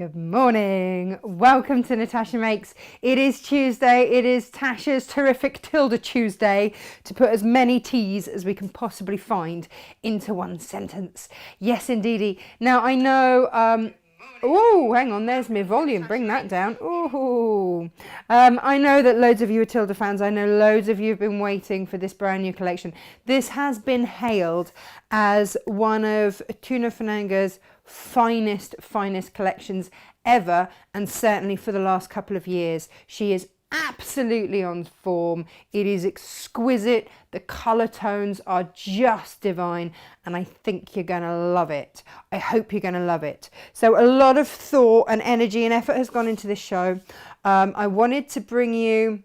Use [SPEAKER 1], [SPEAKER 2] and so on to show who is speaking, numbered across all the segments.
[SPEAKER 1] Good morning. Welcome to Natasha Makes. It is Tuesday. It is Tasha's terrific Tilda Tuesday to put as many T's as we can possibly find into one sentence. Yes, indeedy. Now I know, oh, hang on, there's my volume. Bring that down. Oh, I know that loads of you are Tilda fans. I know loads of you have been waiting for this brand new collection. This has been hailed as one of Tuna Fananga's finest collections ever, and certainly for the last couple of years. She is absolutely on form. It is exquisite. The color tones are just divine, and I think you're going to love it. I hope you're going to love it. So a lot of thought and energy and effort has gone into this show. I wanted to bring you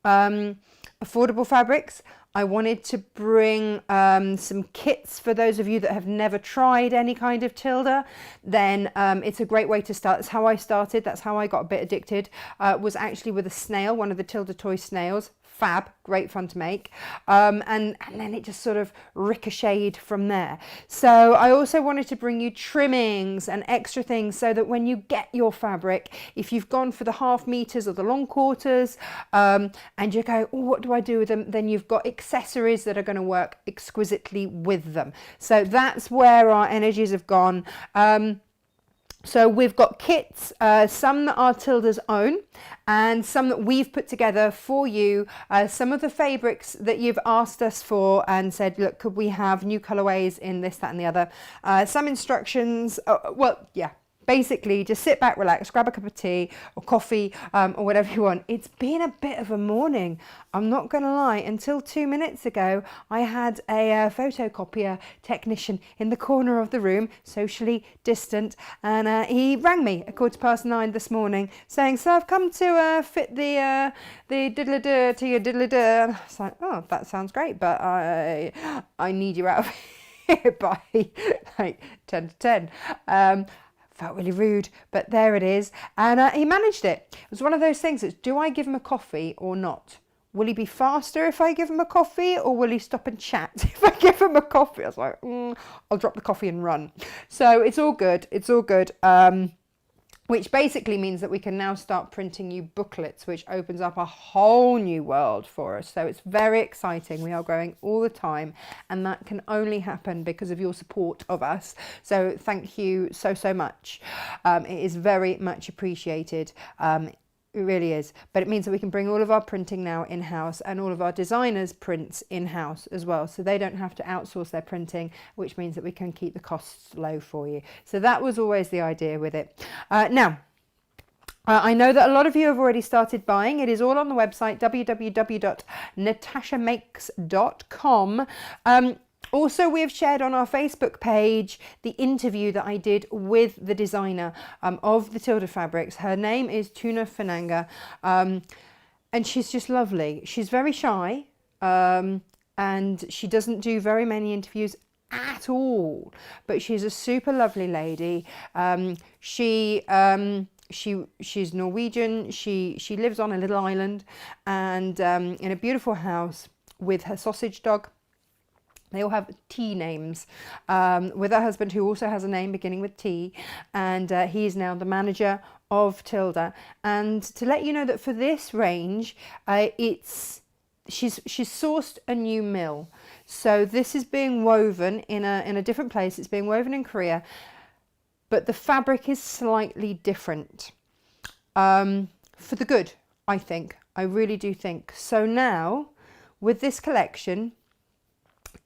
[SPEAKER 1] affordable fabrics. I wanted to bring some kits for those of you that have never tried any kind of Tilda. Then it's a great way to start. That's how I started. That's how I got a bit addicted. Was actually with a snail, one of the Tilda toy snails. Fab, great fun to make. And then it just sort of ricocheted from there. So I also wanted to bring you trimmings and extra things so that when you get your fabric, if you've gone for the half meters or the long quarters, and you go, oh, what do I do with them? Then you've got accessories that are going to work exquisitely with them. So that's where our energies have gone. So we've got kits, some that are Tilda's own and some that we've put together for you. Some of the fabrics that you've asked us for and said, look, could we have new colorways in this, that and the other. Some instructions, basically just sit back, relax, grab a cup of tea or coffee or whatever you want. It's been a bit of a morning. I'm not going to lie. Until 2 minutes ago, I had a photocopier technician in the corner of the room, socially distant, and he rang me at 9:15 this morning saying, so I've come to fit the diddle-a-dur to your diddle-a-dur. And I was like, oh, that sounds great, but I need you out of here by like 10 to 10. Felt really rude, but there it is. And he managed it. It was one of those things that's, do I give him a coffee or not? Will he be faster if I give him a coffee, or will he stop and chat if I give him a coffee? I was like, I'll drop the coffee and run. So it's all good. It's all good. Which basically means that we can now start printing you booklets, which opens up a whole new world for us. So it's very exciting. We are growing all the time, and that can only happen because of your support of us. So thank you so much. It is very much appreciated. It really is. But it means that we can bring all of our printing now in-house, and all of our designers' prints in-house as well. So they don't have to outsource their printing, which means that we can keep the costs low for you. So that was always the idea with it. Now, I know that a lot of you have already started buying. It is all on the website, www.natashamakes.com. Also, we have shared on our Facebook page the interview that I did with the designer of the Tilda fabrics. Her name is Tuna Fananga, and she's just lovely. She's very shy, and she doesn't do very many interviews at all, but she's a super lovely lady. She's Norwegian. She lives on a little island, and in a beautiful house with her sausage dog. They all have T names, with her husband, who also has a name beginning with T, and he is now the manager of Tilda. And to let you know that for this range, she's sourced a new mill. So this is being woven in a different place. It's being woven in Korea, but the fabric is slightly different, for the good, I think. I really do think. So now, with this collection,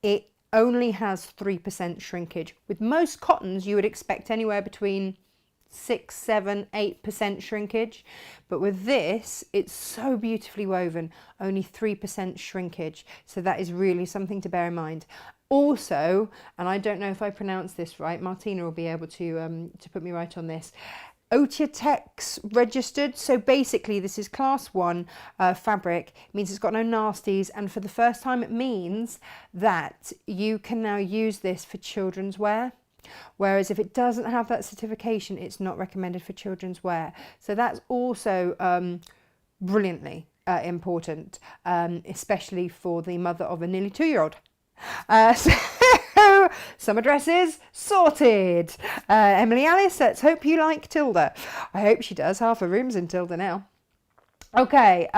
[SPEAKER 1] it only has 3% shrinkage. With most cottons, you would expect anywhere between 6, 7, 8% shrinkage. But with this, it's so beautifully woven, only 3% shrinkage. So that is really something to bear in mind. Also, and I don't know if I pronounced this right, Martina will be able to put me right on this. Otetex registered, so basically this is class 1 fabric. It means it's got no nasties, and for the first time it means that you can now use this for children's wear, whereas if it doesn't have that certification, it's not recommended for children's wear. So that's also brilliantly important, especially for the mother of a nearly 2-year-old. So Summer dresses sorted. Emily Alice, let's hope you like Tilda. I hope she does. Half her room's in Tilda now. Okay,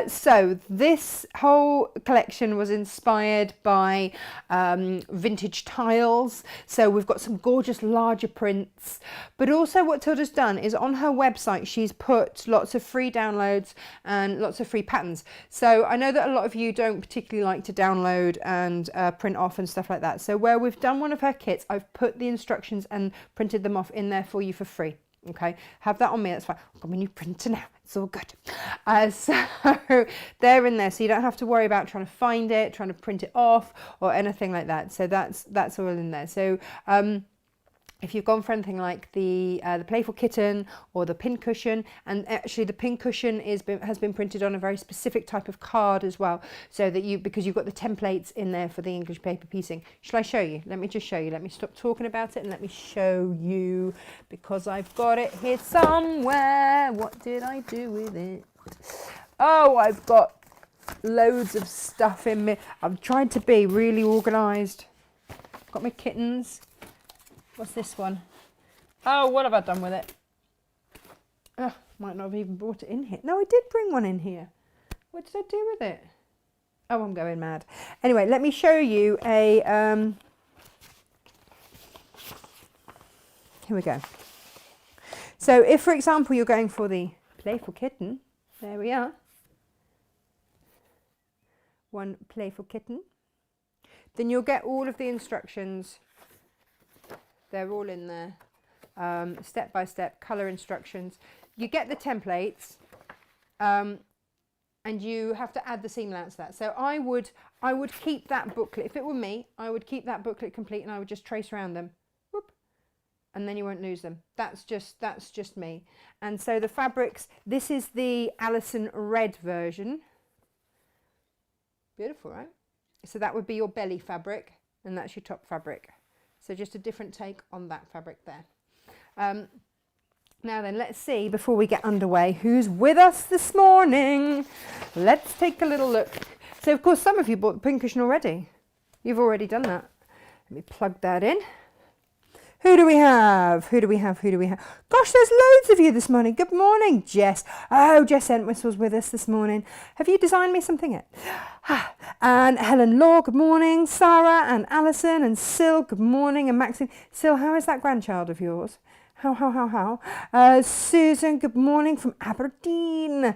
[SPEAKER 1] so this whole collection was inspired by vintage tiles. So we've got some gorgeous larger prints, but also what Tilda's done is on her website she's put lots of free downloads and lots of free patterns. So I know that a lot of you don't particularly like to download and print off and stuff like that. So where we've done one of her kits, I've put the instructions and printed them off in there for you for free. Okay, have that on me, that's fine. I've got my new printer now, it's all good. So they're in there, so you don't have to worry about trying to find it, trying to print it off or anything like that. So that's all in there. So if you've gone for anything like the playful kitten or the pin cushion, and actually the pin cushion has been printed on a very specific type of card as well, so that because you've got the templates in there for the English paper piecing. Shall I show you? Let me just show you. Let me stop talking about it and let me show you, because I've got it here somewhere. What did I do with it? Oh, I've got loads of stuff in me. I've tried to be really organised. Got my kittens. What's this one? Oh, what have I done with it? Oh, might not have even brought it in here. No, I did bring one in here. What did I do with it? Oh, I'm going mad. Anyway, let me show you a... Here we go. So if, for example, you're going for the playful kitten, there we are. One playful kitten. Then you'll get all of the instructions. They're all in there, step-by-step colour instructions. You get the templates, and you have to add the seam allowance to that. So I would keep that booklet. If it were me, I would keep that booklet complete, and I would just trace around them, whoop, and then you won't lose them. That's just me. And so the fabrics. This is the Alison Red version. Beautiful, right? So that would be your belly fabric, and that's your top fabric. So just a different take on that fabric there. Now then, let's see, before we get underway, who's with us this morning. Let's take a little look. So, of course, some of you bought the pincushion already. You've already done that. Let me plug that in. Who do we have? Who do we have? Who do we have? Gosh, there's loads of you this morning. Good morning, Jess. Oh, Jess Entwistle's with us this morning. Have you designed me something yet? And Helen Law, good morning. Sarah and Alison and Sil, good morning. And Maxine. Sil, how is that grandchild of yours? How? Susan, good morning from Aberdeen.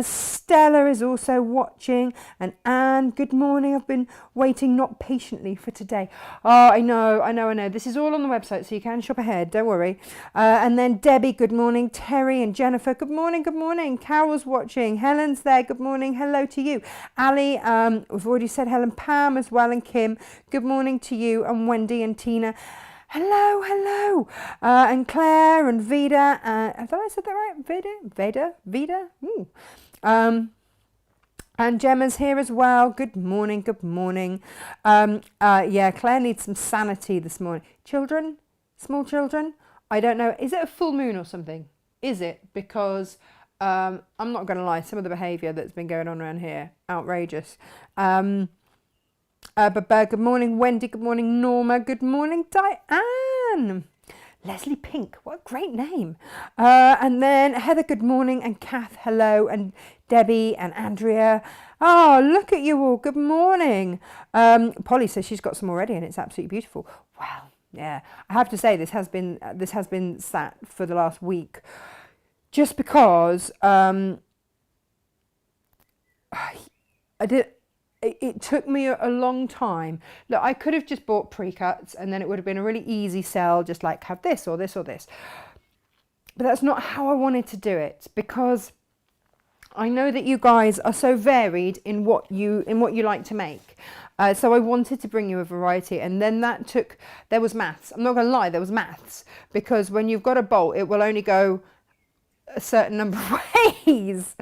[SPEAKER 1] Stella is also watching. And Anne, good morning. I've been waiting not patiently for today. Oh, I know. This is all on the website, so you can shop ahead. Don't worry. And then Debbie, good morning. Terry and Jennifer, good morning. Carol's watching. Helen's there. Good morning. Hello to you. Ali, we've already said Helen. Pam as well, and Kim. Good morning to you. And Wendy and Tina. Hello. And Claire and Vida. Have I said that right? Vida? And Gemma's here as well. Good morning. Yeah, Claire needs some sanity this morning. Children? Small children? I don't know. Is it a full moon or something? Is it? Because I'm not going to lie, some of the behaviour that's been going on around here, outrageous. Good morning, Wendy. Good morning, Norma. Good morning, Diane. Leslie Pink, what a great name. And then Heather, good morning. And Kath, hello. And Debbie and Andrea. Oh, look at you all. Good morning. Polly says she's got some already and it's absolutely beautiful. Wow. Yeah. I have to say this has been sat for the last week just because it took me a long time. Look, I could have just bought pre-cuts and then it would have been a really easy sell, just like have this or this or this. But that's not how I wanted to do it, because I know that you guys are so varied in what you like to make. So I wanted to bring you a variety, and then there was maths. I'm not going to lie, there was maths, because when you've got a bolt, it will only go a certain number of ways.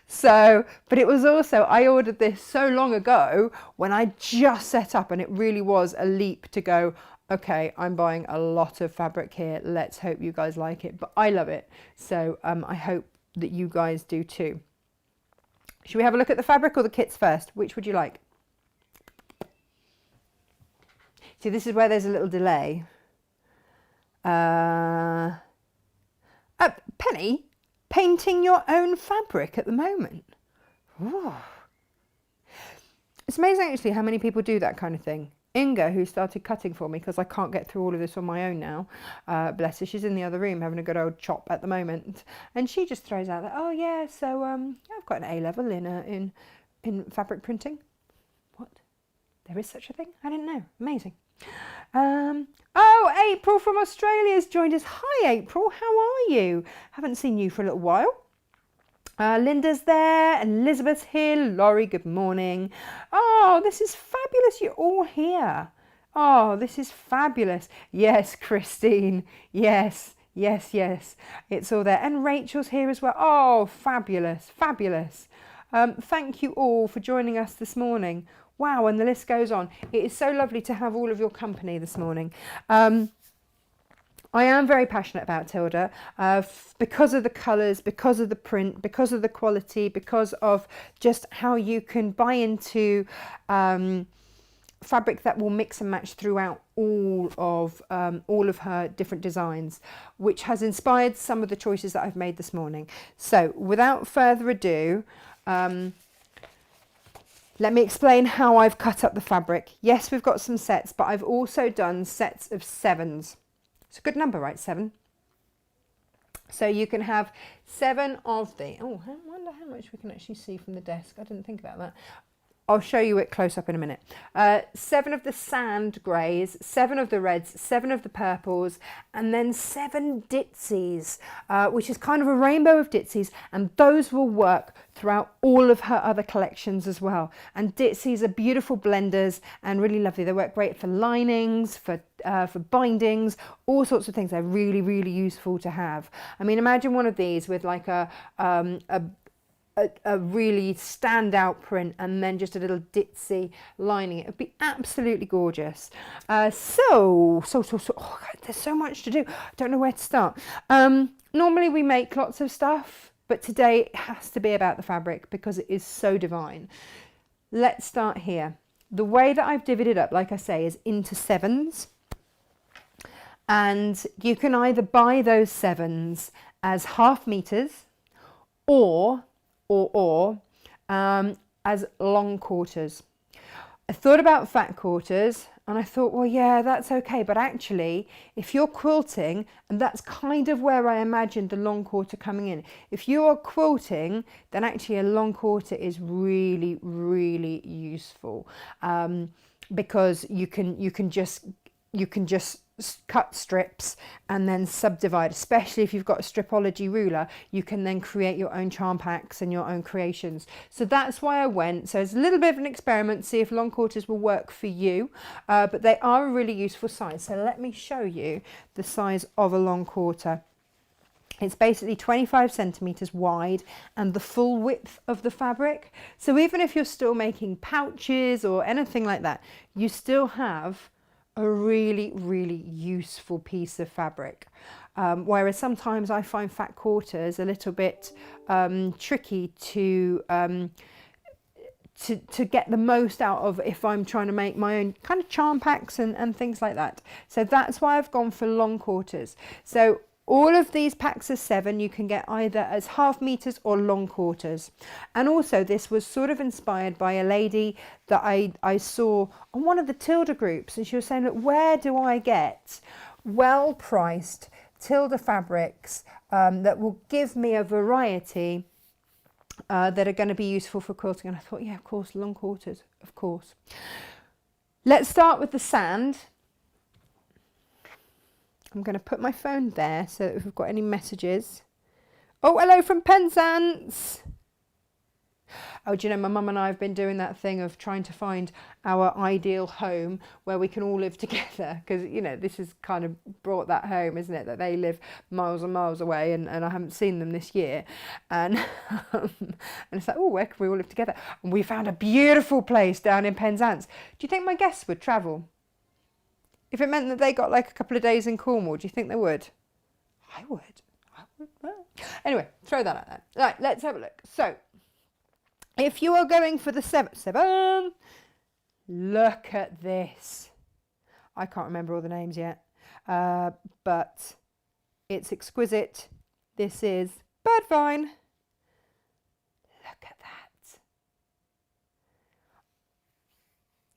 [SPEAKER 1] So, but it was also, I ordered this so long ago when I just set up, and it really was a leap to go, okay, I'm buying a lot of fabric here. Let's hope you guys like it. But I love it. So I hope that you guys do too. Should we have a look at the fabric or the kits first? Which would you like? See, this is where there's a little delay. Penny, painting your own fabric at the moment. Ooh. It's amazing actually how many people do that kind of thing. Inga, who started cutting for me because I can't get through all of this on my own now, bless her, she's in the other room having a good old chop at the moment, and she just throws out that, oh yeah, so I've got an A level in fabric printing. What? There is such a thing? I didn't know. Amazing. Oh, April from Australia has joined us. Hi April, how are you? Haven't seen you for a little while. Linda's there, Elizabeth's here, Laurie, good morning. Oh, this is fabulous, you're all here. Oh, this is fabulous. Yes, Christine, yes, it's all there. And Rachel's here as well. Oh, fabulous. Thank you all for joining us this morning. Wow, and the list goes on. It is so lovely to have all of your company this morning. I am very passionate about Tilda because of the colours, because of the print, because of the quality, because of just how you can buy into fabric that will mix and match throughout all of her different designs, which has inspired some of the choices that I've made this morning. So without further ado, let me explain how I've cut up the fabric. Yes, we've got some sets, but I've also done sets of 7s. It's a good number, right? 7. So you can have 7 of the... Oh, I wonder how much we can actually see from the desk. I didn't think about that. I'll show you it close up in a minute. 7 of the sand greys, 7 of the reds, 7 of the purples, and then 7 ditzies, which is kind of a rainbow of ditzies, and those will work throughout all of her other collections as well. And ditzies are beautiful blenders and really lovely. They work great for linings, for bindings, all sorts of things. They're really, really useful to have. I mean, imagine one of these with like a really standout print and then just a little ditzy lining. It would be absolutely gorgeous. Oh God, there's so much to do. I don't know where to start. Normally we make lots of stuff, but today it has to be about the fabric because it is so divine. Let's start here. The way that I've divvied it up, like I say, is into 7s. And you can either buy those 7s as half meters or as long quarters. I thought about fat quarters and I thought, well, yeah, that's okay. But actually, if you're quilting, and that's kind of where I imagined the long quarter coming in. If you are quilting, then actually a long quarter is really, really useful because you can just cut strips and then subdivide, especially if you've got a stripology ruler. You can then create your own charm packs and your own creations. So that's why I went. So it's a little bit of an experiment, see if long quarters will work for you, but they are a really useful size. So let me show you the size of a long quarter. It's basically 25 centimeters wide and the full width of the fabric. So even if you're still making pouches or anything like that, you still have a really, really useful piece of fabric. Whereas sometimes I find fat quarters a little bit tricky to get the most out of if I'm trying to make my own kind of charm packs and things like that. So that's why I've gone for long quarters. So all of these packs of 7 you can get either as half meters or long quarters. And also this was sort of inspired by a lady that I saw on one of the Tilda groups, and she was saying, look, where do I get well-priced Tilda fabrics that will give me a variety that are going to be useful for quilting? And I thought, yeah, of course, long quarters, of course. Let's start with the sand. I'm going to put my phone there so that if we've got any messages. Oh, hello from Penzance. Oh, do you know, my mum and I have been doing that thing of trying to find our ideal home where we can all live together. Because, you know, this has kind of brought that home, isn't it? That they live miles and miles away and I haven't seen them this year. And it's like, oh, where can we all live together? And we found a beautiful place down in Penzance. Do you think my guests would travel? If it meant that they got like a couple of days in Cornwall, do you think they would? I would. Well. Anyway, throw that out there. Right, let's have a look. So, if you are going for the 7, look at this. I can't remember all the names yet, but it's exquisite. This is Birdvine. Look at that.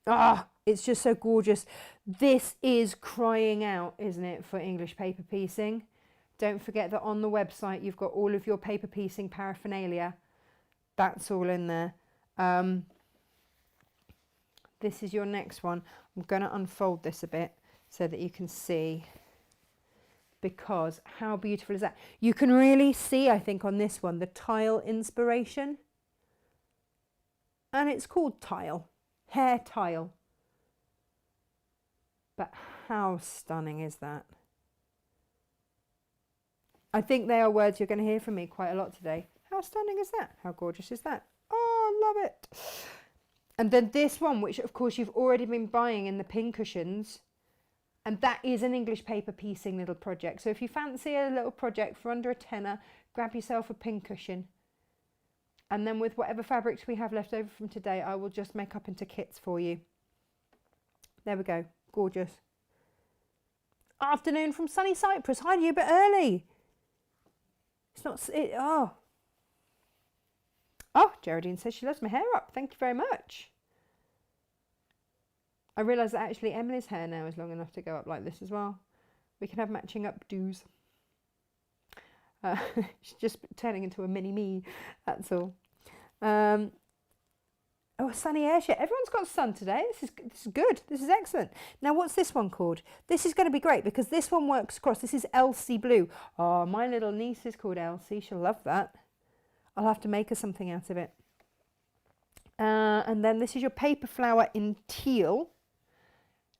[SPEAKER 1] Ah, it's just so gorgeous. This is crying out, isn't it, for English paper piecing? Don't forget that on the website you've got all of your paper piecing paraphernalia. That's all in there. This is your next one. I'm going to unfold this a bit so that you can see, because how beautiful is that? You can really see, I think, on this one, the tile inspiration. And it's called tile, hair tile. But how stunning is that? I think they are words you're going to hear from me quite a lot today. How stunning is that? How gorgeous is that? Oh, love it. And then this one, which of course you've already been buying in the pin cushions. And that is an English paper piecing little project. So if you fancy a little project for under a tenner, grab yourself a pin cushion. And then with whatever fabrics we have left over from today, I will just make up into kits for you. There we go. Gorgeous. Afternoon from sunny Cyprus. Hi, you a bit early. It's not... Oh, Geraldine says she loves my hair up. Thank you very much. I realise that actually Emily's hair now is long enough to go up like this as well. We can have matching updos. She's just turning into a mini me, that's all. Oh, a sunny airship. Everyone's got sun today. This is good. This is excellent. Now, what's this one called? This is going to be great because this one works across. This is Elsie Blue. Oh, my little niece is called Elsie. She'll love that. I'll have to make her something out of it. And then this is your paper flower in teal.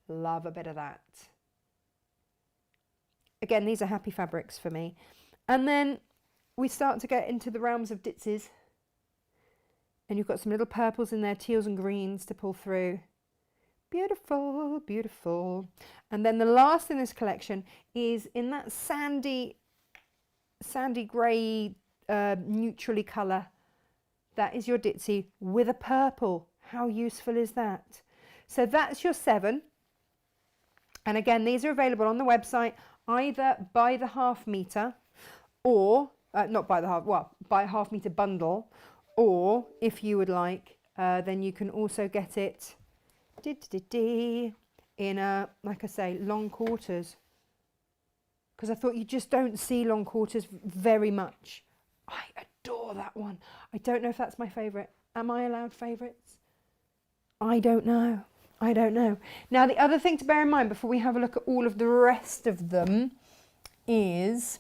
[SPEAKER 1] Love a bit of that. Again, these are happy fabrics for me. And then we start to get into the realms of ditsies. And you've got some little purples in there, teals and greens to pull through. Beautiful, beautiful. And then the last in this collection is in that sandy grey, neutrally colour. That is your ditzy with a purple. How useful is that? So that's your 7. And again, these are available on the website either by the half metre or not by the half, well, by a half metre bundle, or if you would like, then you can also get it in a, like I say, long quarters, because I thought you just don't see long quarters very much. I adore that one. I don't know if that's my favourite. Am I allowed favourites? I don't know. I don't know. Now, the other thing to bear in mind before we have a look at all of the rest of them is...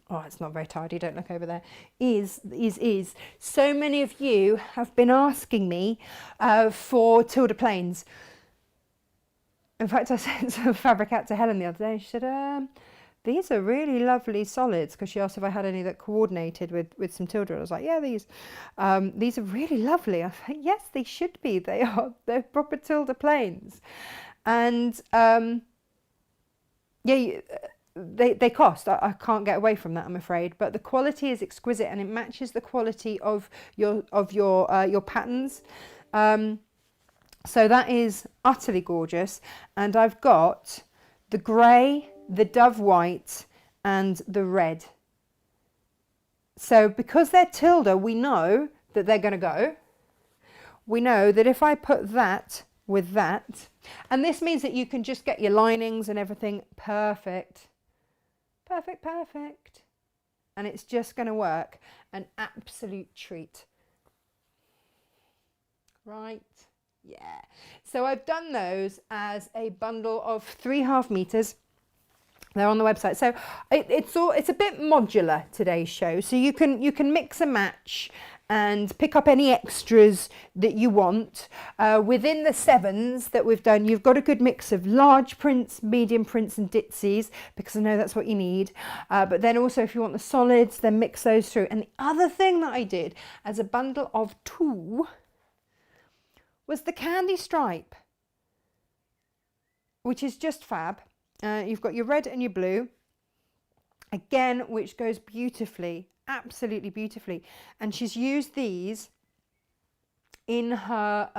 [SPEAKER 1] Oh, it's not very tidy, don't look over there. Is so many of you have been asking me for Tilda plains. In fact, I sent some fabric out to Helen the other day and she said, these are really lovely solids, because she asked if I had any that coordinated with some Tilda. I was like, yeah, these are really lovely. I think, yes, they should be. They're proper Tilda plains. And yeah, they cost. I can't get away from that, I'm afraid. But the quality is exquisite and it matches the quality of your patterns. So that is utterly gorgeous. And I've got the grey, the dove white and the red. So because they're Tilda, we know that they're going to go. We know that if I put that with that, and this means that you can just get your linings and everything perfect. Perfect, perfect. And it's just going to work. An absolute treat. Right. Yeah. So I've done those as a bundle of 3.5 meters. They're on the website. So it's a bit modular, today's show. So you can mix and match and pick up any extras that you want. Within the 7s that we've done, you've got a good mix of large prints, medium prints and ditsies, because I know that's what you need. But then also if you want the solids, then mix those through. And the other thing that I did as a bundle of 2 was the candy stripe, which is just fab. You've got your red and your blue, again, which goes beautifully, absolutely beautifully. And she's used these in her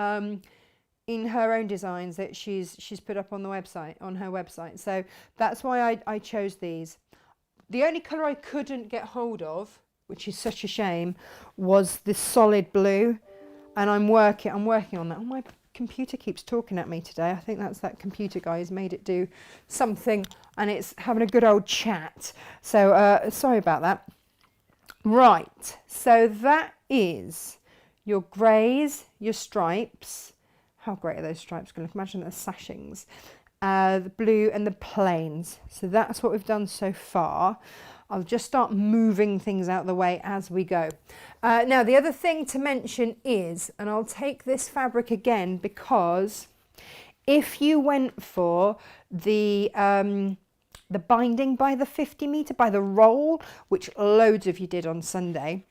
[SPEAKER 1] in her own designs that she's put up on the website, on her website. So that's why I chose these. The only colour I couldn't get hold of, which is such a shame, was this solid blue, and I'm working on that. Oh, my computer keeps talking at me today. I think that's that computer guy has made it do something, and it's having a good old chat. So sorry about that. Right, so that is your greys, your stripes. How great are those stripes? Going to imagine the sashings, the blue and the plains. So that's what we've done so far. I'll just start moving things out of the way as we go. Now, the other thing to mention is, and I'll take this fabric again, because if you went for the binding by the 50 metre, by the roll, which loads of you did on Sunday,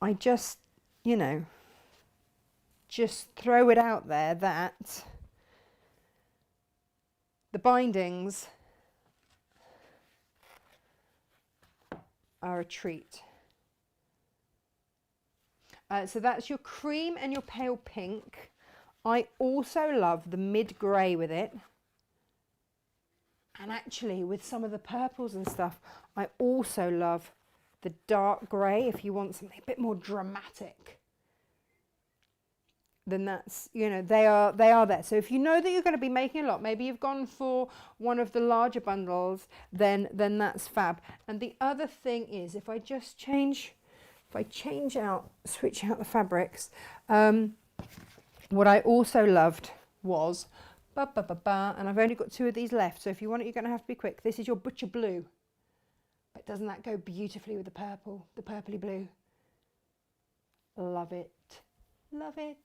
[SPEAKER 1] I just, you know, just throw it out there that the bindings are a treat. So that's your cream and your pale pink. I also love the mid grey with it. And actually with some of the purples and stuff, I also love the dark grey if you want something a bit more dramatic. Then that's, you know, they are there. So if you know that you're going to be making a lot, maybe you've gone for one of the larger bundles, then that's fab. And the other thing is, if I switch out the fabrics, what I also loved was, and I've only got 2 of these left, so if you want it, you're going to have to be quick. This is your butcher blue. But doesn't that go beautifully with the purple, the purpley blue? Love it. Love it.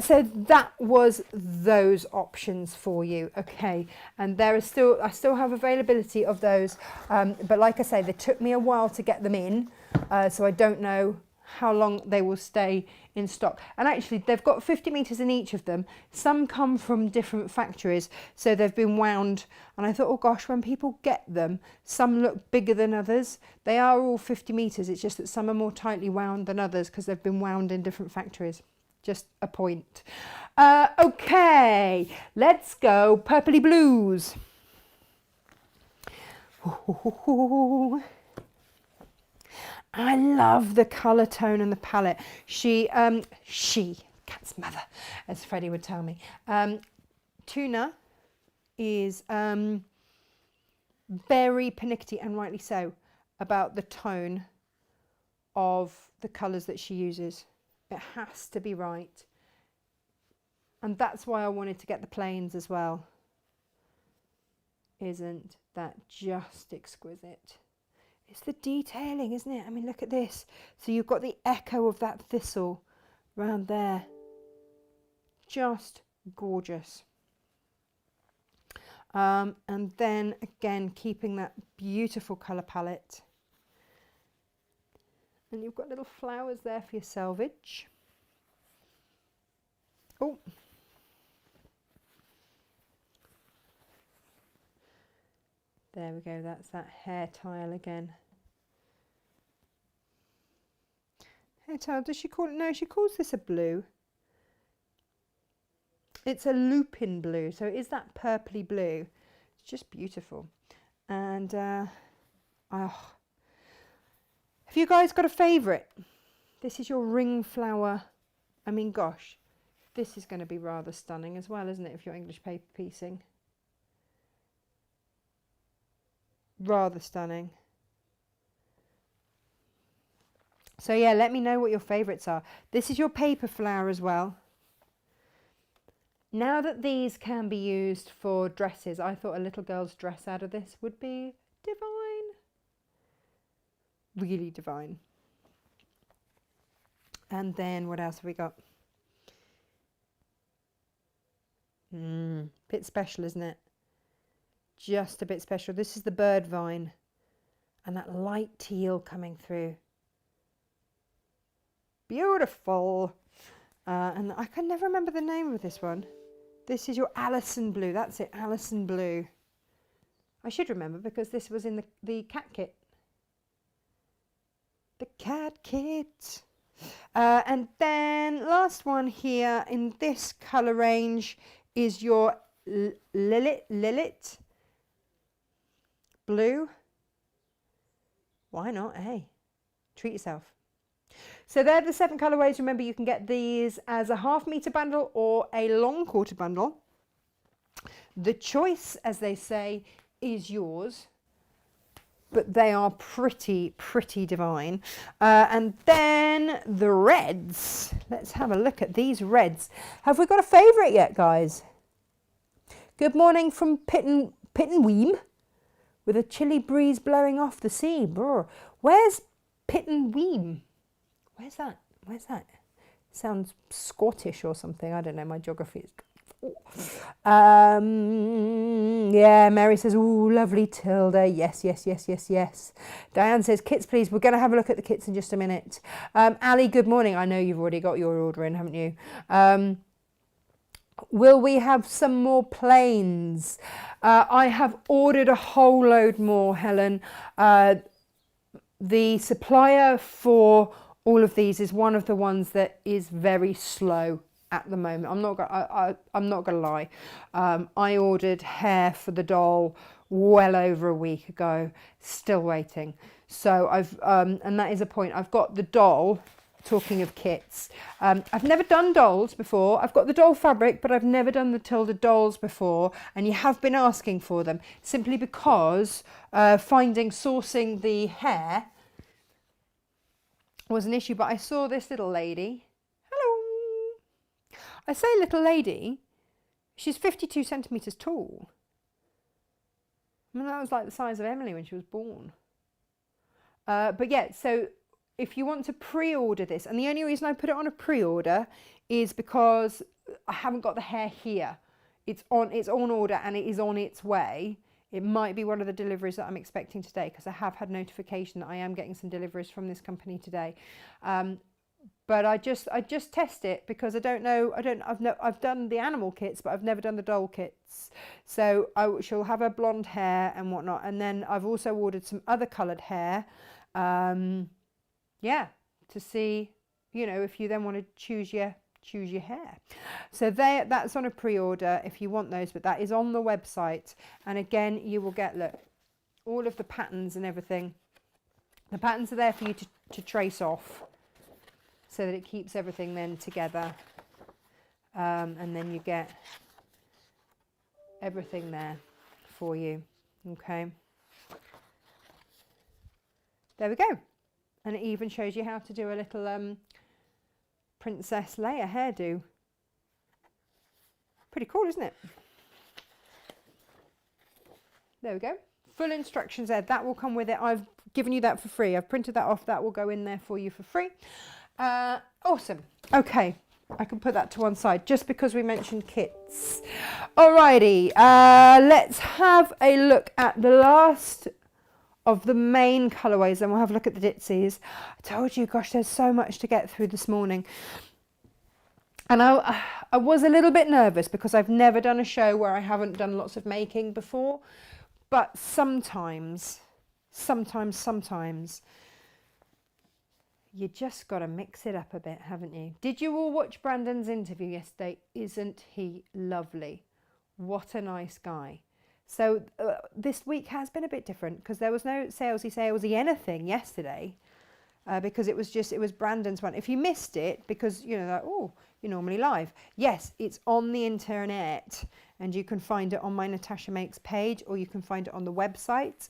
[SPEAKER 1] So that was those options for you. Okay, and there is I still have availability of those, but like I say, they took me a while to get them in, so I don't know how long they will stay in stock. And actually, they've got 50 meters in each of them. Some come from different factories, so they've been wound, and I thought, oh gosh, when people get them, some look bigger than others. They are all 50 meters, it's just that some are more tightly wound than others because they've been wound in different factories. Just a point. Okay, let's go purpley blues. I love the colour tone and the palette. She, cat's mother, as Freddie would tell me. Tuna is very pernickety, and rightly so, about the tone of the colours that she uses. It has to be right. And that's why I wanted to get the plains as well. Isn't that just exquisite? It's the detailing, isn't it? I mean, look at this. So you've got the echo of that thistle round there. Just gorgeous. And then again, keeping that beautiful colour palette. And you've got little flowers there for your selvage. Oh. There we go, that's that hair tile again. Hair tile, does she call it? No, she calls this a blue. It's a lupin blue, so it is that purpley blue. It's just beautiful. And, oh. Have you guys got a favourite? This is your ring flower. I mean, gosh, this is going to be rather stunning as well, isn't it, if you're English paper piecing? Rather stunning. So yeah, let me know what your favourites are. This is your paper flower as well. Now that these can be used for dresses, I thought a little girl's dress out of this would be divine. Really divine. And then what else have we got? Bit special, isn't it? Just a bit special. This is the bird vine and that light teal coming through. Beautiful. And I can never remember the name of this one. This is your Alison blue. That's it, Alison blue. I should remember because this was in the cat kit. The cat kit. And then last one here in this colour range is your Lilith blue. Why not? Hey, treat yourself. So they're the 7 colourways. Remember, you can get these as a half-metre bundle or a long quarter bundle. The choice, as they say, is yours. But they are pretty divine. And then the reds. Let's have a look at these reds. Have we got a favourite yet, guys? Good morning from Pittenweem, with a chilly breeze blowing off the sea. Brr. Where's Pittenweem? Where's that? Where's that? Sounds Scottish or something. I don't know. My geography is... yeah, Mary says, ooh, lovely Tilda. Yes. Diane says, kits please. We're going to have a look at the kits in just a minute. Ali, good morning. I know you've already got your order in, haven't you? Will we have some more planes? I have ordered a whole load more, Helen. The supplier for all of these is one of the ones that is very slow at the moment. I'm not gonna lie. I ordered hair for the doll well over a week ago, still waiting. So I've and that is a point. I've got the doll. Talking of kits, I've never done dolls before. I've got the doll fabric, but I've never done the Tilda dolls before, and you have been asking for them simply because sourcing the hair was an issue. But I saw this little lady. I say little lady, she's 52 centimetres tall. I mean, that was like the size of Emily when she was born. But yeah, so if you want to pre-order this, and the only reason I put it on a pre-order is because I haven't got the hair here. It's on order and it is on its way. It might be one of the deliveries that I'm expecting today, because I have had notification that I am getting some deliveries from this company today. But I just test it because I've done the animal kits, but I've never done the doll kits. So she'll have her blonde hair and whatnot. And then I've also ordered some other coloured hair. Yeah, to see, you know, if you then want to choose your hair. So that's on a pre-order if you want those, but that is on the website. And again, you will get, look, all of the patterns and everything. The patterns are there for you to trace off, so that it keeps everything then together. And then you get everything there for you. Okay. There we go. And it even shows you how to do a little Princess Leia hairdo. Pretty cool, isn't it? There we go. Full instructions there. That will come with it. I've given you that for free. I've printed that off. That will go in there for you for free. Awesome. Okay, I can put that to one side just because we mentioned kits. Alrighty, let's have a look at the last of the main colourways, and we'll have a look at the ditzies. I told you, gosh, there's so much to get through this morning. And I was a little bit nervous because I've never done a show where I haven't done lots of making before. But sometimes, you just got to mix it up a bit, haven't you? Did you all watch Brandon's interview yesterday? Isn't he lovely? What a nice guy. So this week has been a bit different because there was no salesy anything yesterday because it was Brandon's one. If you missed it because, you know, like, oh, you're normally live. Yes, it's on the internet and you can find it on my Natasha Makes page, or you can find it on the website.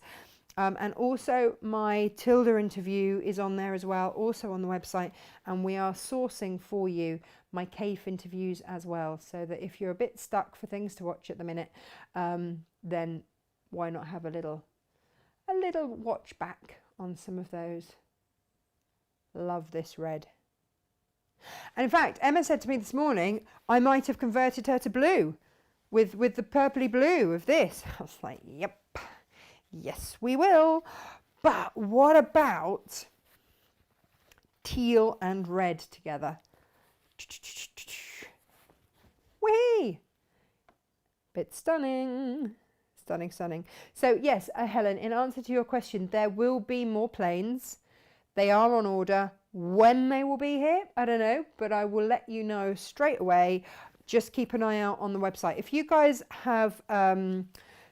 [SPEAKER 1] And also my Tilda interview is on there as well, also on the website. And we are sourcing for you my cave interviews as well, so that if you're a bit stuck for things to watch at the minute, then why not have a little watch back on some of those. Love this red. And in fact, Emma said to me this morning, I might have converted her to blue with the purpley blue of this. I was like, yep. Yes, we will. But what about teal and red together? Whee! Bit stunning. Stunning. So yes, Helen, in answer to your question, there will be more planes. They are on order. When they will be here, I don't know, but I will let you know straight away. Just keep an eye out on the website. If you guys have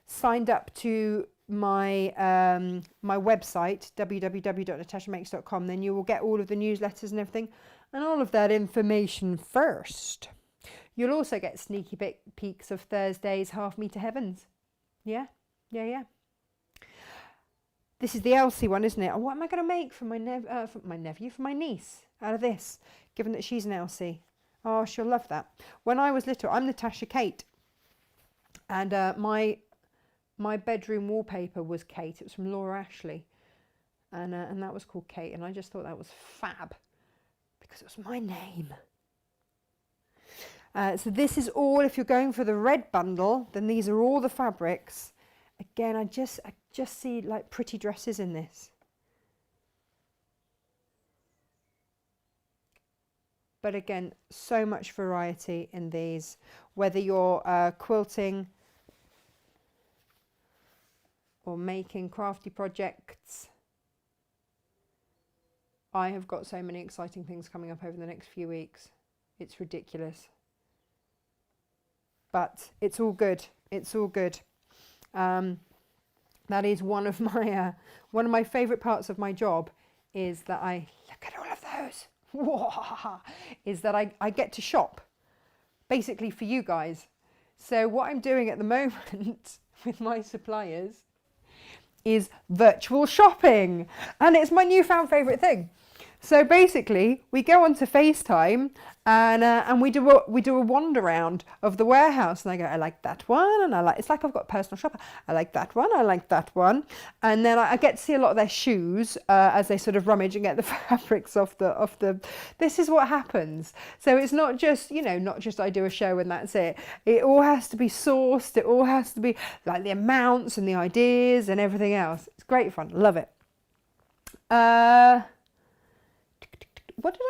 [SPEAKER 1] signed up to my my website, www.natashamakes.com, then you will get all of the newsletters and everything and all of that information first. You'll also get sneaky peeks of Thursday's half meter heavens. Yeah. This is the Elsie one, isn't it? Oh, what am I going to make for my nephew, for my niece, out of this, given that she's an Elsie? Oh, she'll love that. When I was little, I'm Natasha Kate, and my bedroom wallpaper was Kate. It was from Laura Ashley, and that was called Kate, and I just thought that was fab because it was my name. So this is all, if you're going for the red bundle, then these are all the fabrics. Again, I just see like pretty dresses in this. But again, so much variety in these, whether you're quilting or making crafty projects. I have got so many exciting things coming up over the next few weeks. It's ridiculous. But it's all good. It's all good. That is one of my favourite parts of my job, is that I look at all of those. Is that I get to shop, basically for you guys. So what I'm doing at the moment with my suppliers is virtual shopping, and it's my newfound favourite thing. So basically, we go onto FaceTime and we do a wander round of the warehouse, and I go, I like that one, and it's like I've got a personal shopper. I like that one, I like that one, and then I get to see a lot of their shoes as they sort of rummage and get the fabrics off the. This is what happens. So it's not just I do a show and that's it. It all has to be sourced. It all has to be like the amounts and the ideas and everything else. It's great fun. Love it. What have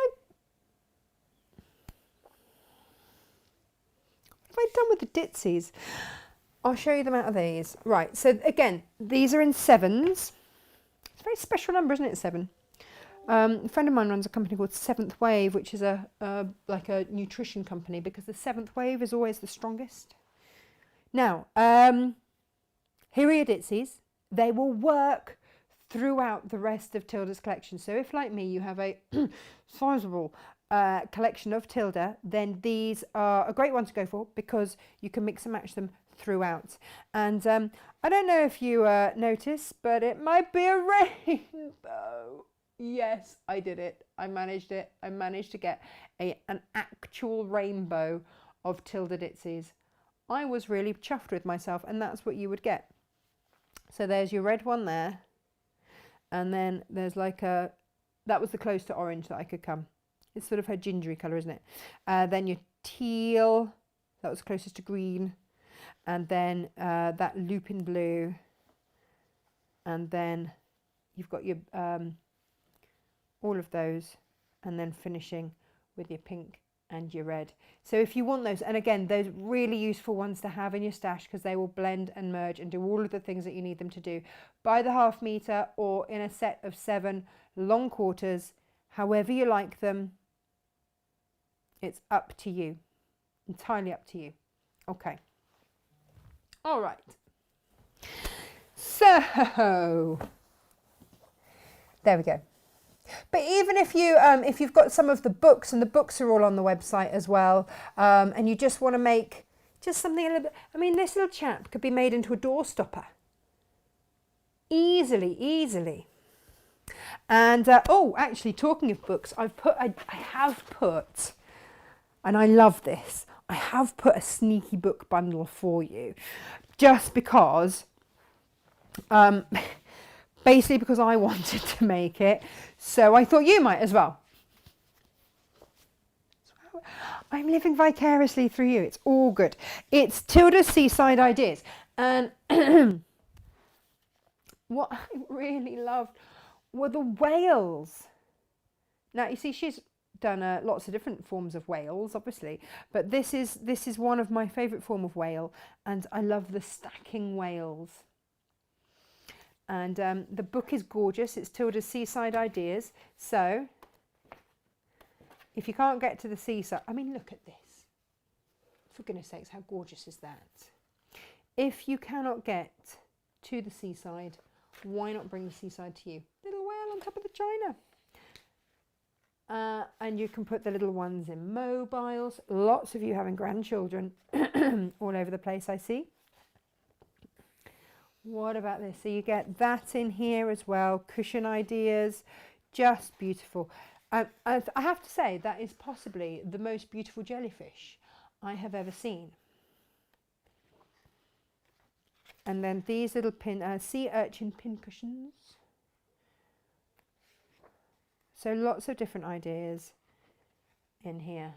[SPEAKER 1] I done with the ditzies? I'll show you them out of these. Right, so again, these are in 7s. It's a very special number, isn't it, 7? A friend of mine runs a company called Seventh Wave, which is like a nutrition company, because the 7th wave is always the strongest. Now, here are your ditzies. They will work throughout the rest of Tilda's collection. So if, like me, you have a sizable collection of Tilda, then these are a great one to go for, because you can mix and match them throughout. And I don't know if you notice, but it might be a rainbow. Yes, I did it. I managed it. I managed to get an actual rainbow of Tilda ditzies. I was really chuffed with myself, and that's what you would get. So there's your red one there. And then there's like that was the close to orange that I could come. It's sort of her gingery colour, isn't it? Then your teal, that was closest to green. And then that lupin blue. And then you've got your all of those. And then finishing with your pink and your red. So if you want those, and again, those really useful ones to have in your stash, because they will blend and merge and do all of the things that you need them to do. By the half meter or in a set of 7 long quarters, however you like them, it's up to you, entirely up to you. Okay. All right. So there we go. But even if you've got some of the books, and the books are all on the website as well, and you just want to make just something a little bit, I mean, this little chap could be made into a door stopper. Easily. And, oh, actually, talking of books, I have put, and I love this, I have put a sneaky book bundle for you, just because, basically because I wanted to make it. So I thought you might as well. I'm living vicariously through you. It's all good. It's Tilda's Seaside Ideas. And what I really loved were the whales. Now, you see, she's done lots of different forms of whales, obviously. But this is one of my favourite form of whale. And I love the stacking whales. And the book is gorgeous. It's Tilda's Seaside Ideas. So if you can't get to the seaside, I mean, look at this. For goodness sakes, how gorgeous is that? If you cannot get to the seaside, why not bring the seaside to you? Little whale on top of the china. And you can put the little ones in mobiles. Lots of you having grandchildren all over the place, I see. What about this? So you get that in here as well. Cushion ideas, just beautiful. I have to say that is possibly the most beautiful jellyfish I have ever seen. And then these little sea urchin pin cushions. So lots of different ideas in here.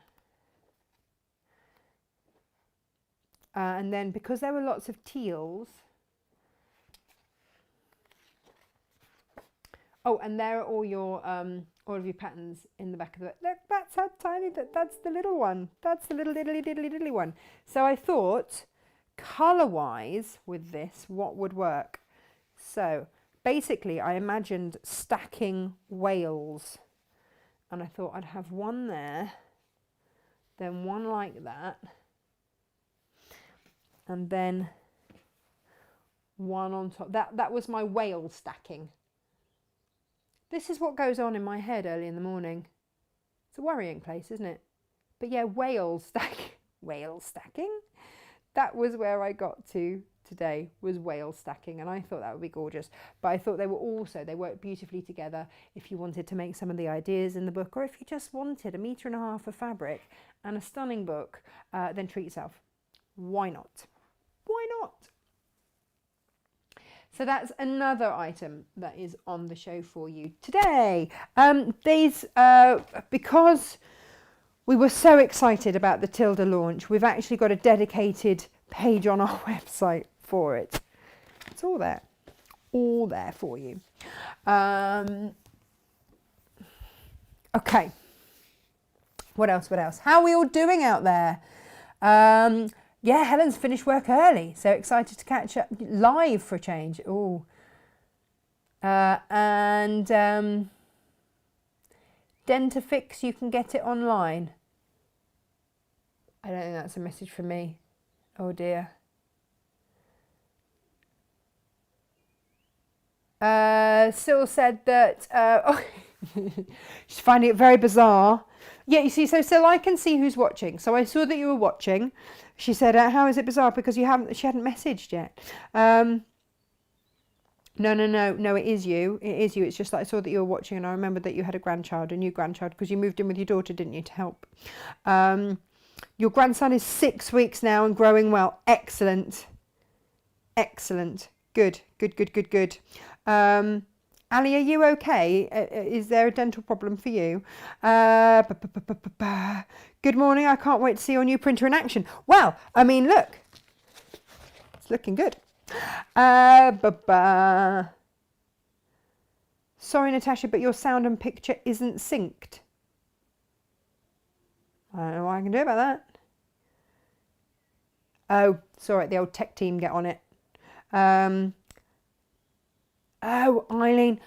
[SPEAKER 1] And then because there were lots of teals. Oh, and there are all of your patterns in the back of the book. Look, that's how tiny that's the little one. That's the little diddly one. So I thought, colour-wise with this, what would work? So basically, I imagined stacking whales, and I thought I'd have one there, then one like that, and then one on top. That was my whale stacking. This is what goes on in my head early in the morning. It's a worrying place, isn't it? But yeah, whale stacking. That was where I got to today, was whale stacking, and I thought that would be gorgeous. But I thought they worked beautifully together if you wanted to make some of the ideas in the book, or if you just wanted 1.5 meters of fabric and a stunning book, then treat yourself. Why not? Why not? So that's another item that is on the show for you today. Because we were so excited about the Tilda launch, we've actually got a dedicated page on our website for it. It's all there for you. Okay. What else? How are we all doing out there? Yeah, Helen's finished work early, so excited to catch up live for a change. Ooh. And Dentafix, you can get it online. I don't think that's a message for me. Oh dear. Syl said that she's finding it very bizarre. Yeah, you see, so Syl, I can see who's watching. So I saw that you were watching. She said, how is it bizarre? Because she hadn't messaged yet. No, it is you. It is you. It's just that I saw that you were watching, and I remembered that you had a new grandchild, because you moved in with your daughter, didn't you, to help? Your grandson is 6 weeks now and growing well. Excellent. Good. Ali, are you okay? Is there a dental problem for you? Good morning. I can't wait to see your new printer in action. Well, I mean, look. It's looking good. Sorry, Natasha, but your sound and picture isn't synced. I don't know what I can do about that. Oh, sorry, the old tech team get on it. Oh, Eileen,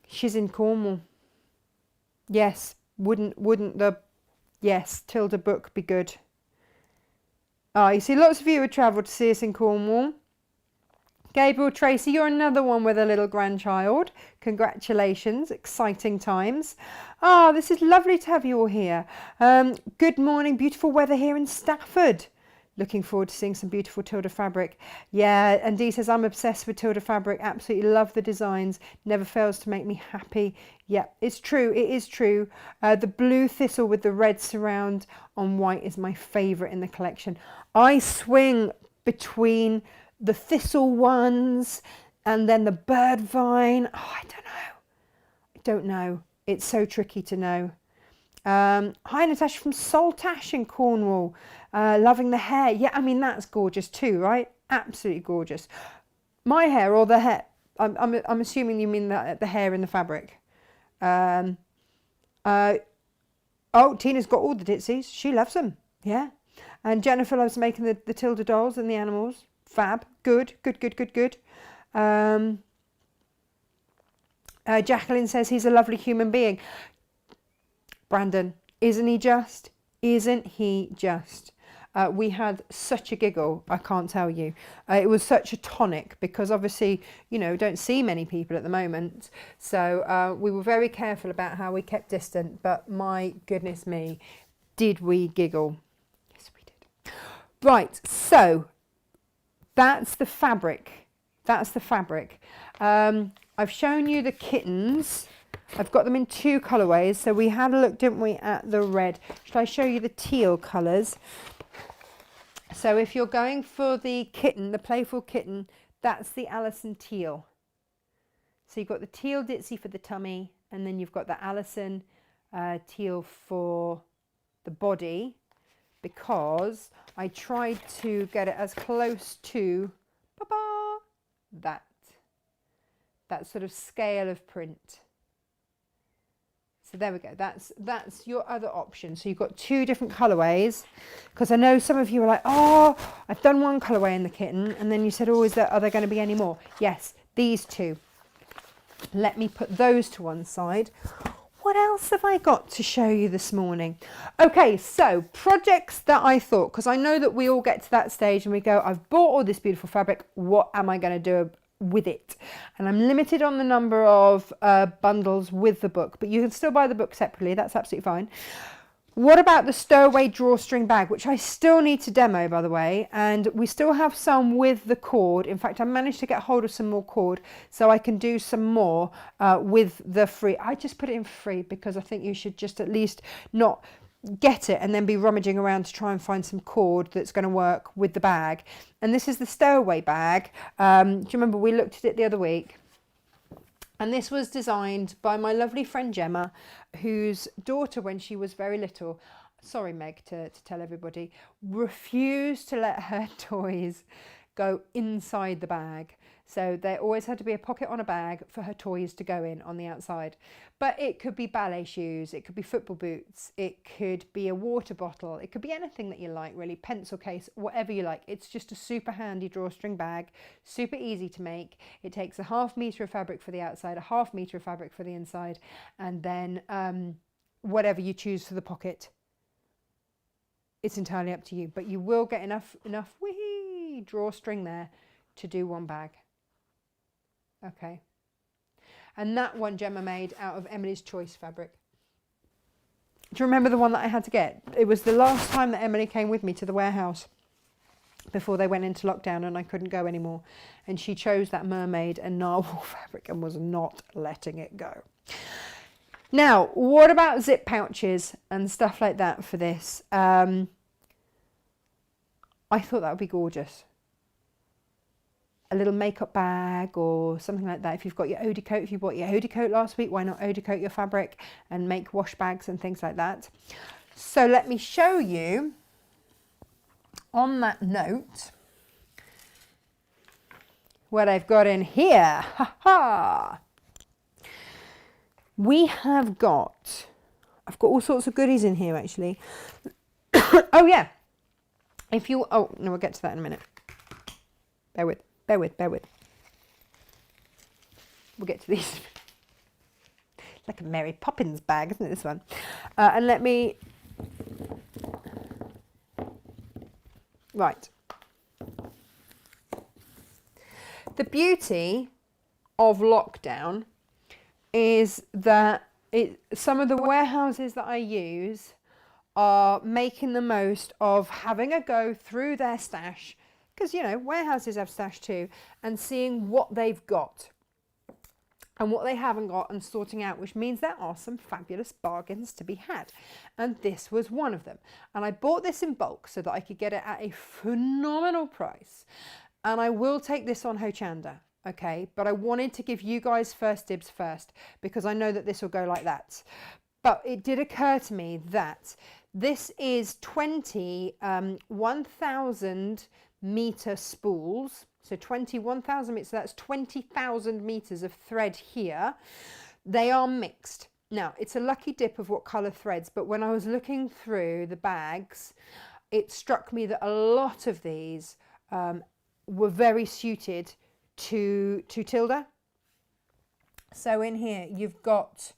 [SPEAKER 1] she's in Cornwall. Yes, wouldn't the Tilda book be good? Oh, you see, lots of you would travel to see us in Cornwall. Gabriel, Tracy, you're another one with a little grandchild. Congratulations, exciting times. Ah, this is lovely to have you all here. Good morning, beautiful weather here in Stafford. Looking forward to seeing some beautiful Tilda fabric. Yeah, and Dee says, I'm obsessed with Tilda fabric. Absolutely love the designs. Never fails to make me happy. Yeah, it's true. It is true. The blue thistle with the red surround on white is my favourite in the collection. I swing between the thistle ones and then the bird vine. Oh, I don't know. It's so tricky to know. Hi, Natasha from Saltash in Cornwall. Loving the hair. Yeah, I mean, that's gorgeous too, right? Absolutely gorgeous. My hair or the hair? I'm assuming you mean the hair in the fabric. Oh, Tina's got all the ditzies. She loves them. Yeah. And Jennifer loves making the Tilda dolls and the animals. Fab. Good. Jacqueline says he's a lovely human being. Brandon, isn't he just? Isn't he just? We had such a giggle, I can't tell you. It was such a tonic because obviously, you know, don't see many people at the moment. So we were very careful about how we kept distant, but my goodness me, did we giggle? Yes, we did. Right, so that's the fabric. That's the fabric. I've shown you the kittens. I've got them in 2 colourways. So we had a look, didn't we, at the red. Should I show you the teal colours? So if you're going for the kitten, the playful kitten, that's the Alison teal. So you've got the teal ditzy for the tummy, and then you've got the Alison teal for the body, because I tried to get it as close to that sort of scale of print. So there we go. That's your other option. So you've got 2 different colorways, because I know some of you are like, oh, I've done 1 colorway in the kitten, and then you said, oh, are there going to be any more? Yes, these 2. Let me put those to one side. What else have I got to show you this morning? Okay, so projects that I thought, because I know that we all get to that stage and we go, I've bought all this beautiful fabric, what am I going to do with it? And I'm limited on the number of bundles with the book, but you can still buy the book separately, that's absolutely fine. What about the stowaway drawstring bag, which I still need to demo, by the way, and we still have some with the cord. In fact, I managed to get hold of some more cord so I can do some more with the free. I just put it in free because I think you should just at least not get it and then be rummaging around to try and find some cord that's going to work with the bag. And this is the stowaway bag. Do you remember we looked at it the other week? And this was designed by my lovely friend Gemma, whose daughter, when she was very little, sorry Meg to tell everybody, refused to let her toys go inside the bag. So there always had to be a pocket on a bag for her toys to go in on the outside. But it could be ballet shoes, it could be football boots, it could be a water bottle, it could be anything that you like really, pencil case, whatever you like. It's just a super handy drawstring bag, super easy to make. It takes a 1/2 metre of fabric for the outside, a 1/2 metre of fabric for the inside, and then whatever you choose for the pocket. It's entirely up to you, but you will get enough drawstring there to do 1 bag. Okay. And that one Gemma made out of Emily's Choice fabric. Do you remember the one that I had to get? It was the last time that Emily came with me to the warehouse before they went into lockdown and I couldn't go anymore. And she chose that mermaid and narwhal fabric and was not letting it go. Now, what about zip pouches and stuff like that for this? I thought that would be gorgeous. A little makeup bag or something like that. If you've got your Eau de coat, if you bought your Eau de coat last week, why not Eau de coat your fabric and make wash bags and things like that. So let me show you, on that note, what I've got in here. Ha ha! I've got all sorts of goodies in here actually. Oh yeah. Oh no, we'll get to that in a minute. Bear with. We'll get to these. Like a Mary Poppins bag, isn't it, this one? And let me... Right. The beauty of lockdown is that some of the warehouses that I use are making the most of having a go through their stash, because, you know, warehouses have stash too, and seeing what they've got and what they haven't got and sorting out, which means there are some fabulous bargains to be had. And this was one of them. And I bought this in bulk so that I could get it at a phenomenal price. And I will take this on Hochanda, okay? But I wanted to give you guys first dibs first, because I know that this will go like that. But it did occur to me that this is 20 1,000 meter spools, so 21,000 meters, so that's 20,000 meters of thread here. They are mixed. Now, it's a lucky dip of what color threads, but when I was looking through the bags, it struck me that a lot of these were very suited to Tilda. So in here, you've got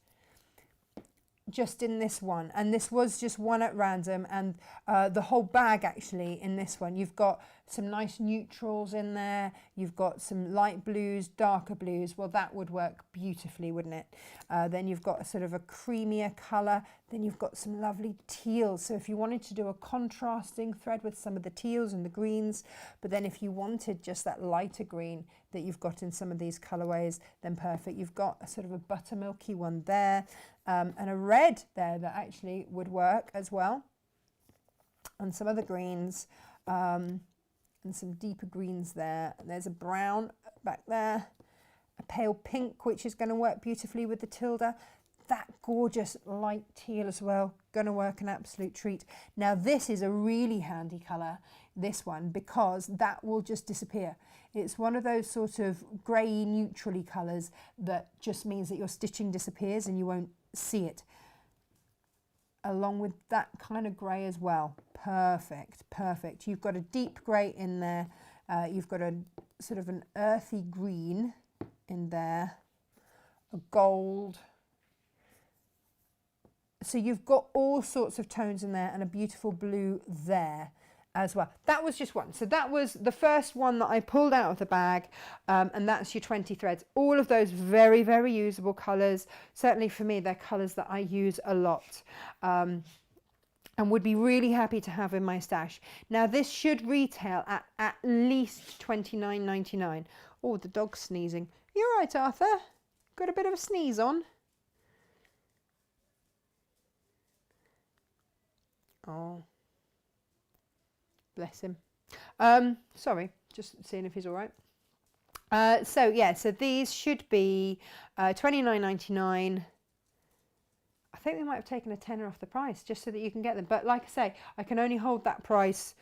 [SPEAKER 1] just in this one, and this was just one at random, and the whole bag actually in this one. You've got some nice neutrals in there, you've got some light blues, darker blues. Well, that would work beautifully, wouldn't it? Then you've got a sort of a creamier colour, then you've got some lovely teals. So if you wanted to do a contrasting thread with some of the teals and the greens, but then if you wanted just that lighter green that you've got in some of these colourways, then perfect. You've got a sort of a buttermilky one there, and a red there that actually would work as well, and some other greens, and some deeper greens there. There's a brown back there, a pale pink, which is going to work beautifully with the Tilda. That gorgeous light teal as well, going to work an absolute treat. Now this is a really handy colour, this one, because that will just disappear. It's one of those sort of grey neutrally colours that just means that your stitching disappears and you won't see it. Along with that kind of grey as well. Perfect, perfect. You've got a deep grey in there. You've got a sort of an earthy green in there, a gold. So you've got all sorts of tones in there, and a beautiful blue there as well. That was just one. So that was the first one that I pulled out of the bag, and that's your 20 threads. All of those very, very usable colours. Certainly for me, they're colours that I use a lot, and would be really happy to have in my stash. Now this should retail at least $29.99. Oh, the dog's sneezing. You all right, Arthur? Got a bit of a sneeze on? Oh, bless him. Sorry, just seeing if he's all right. So yeah, so these should be $29.99. I think we might have taken a tenner off the price just so that you can get them. But like I say, I can only hold that price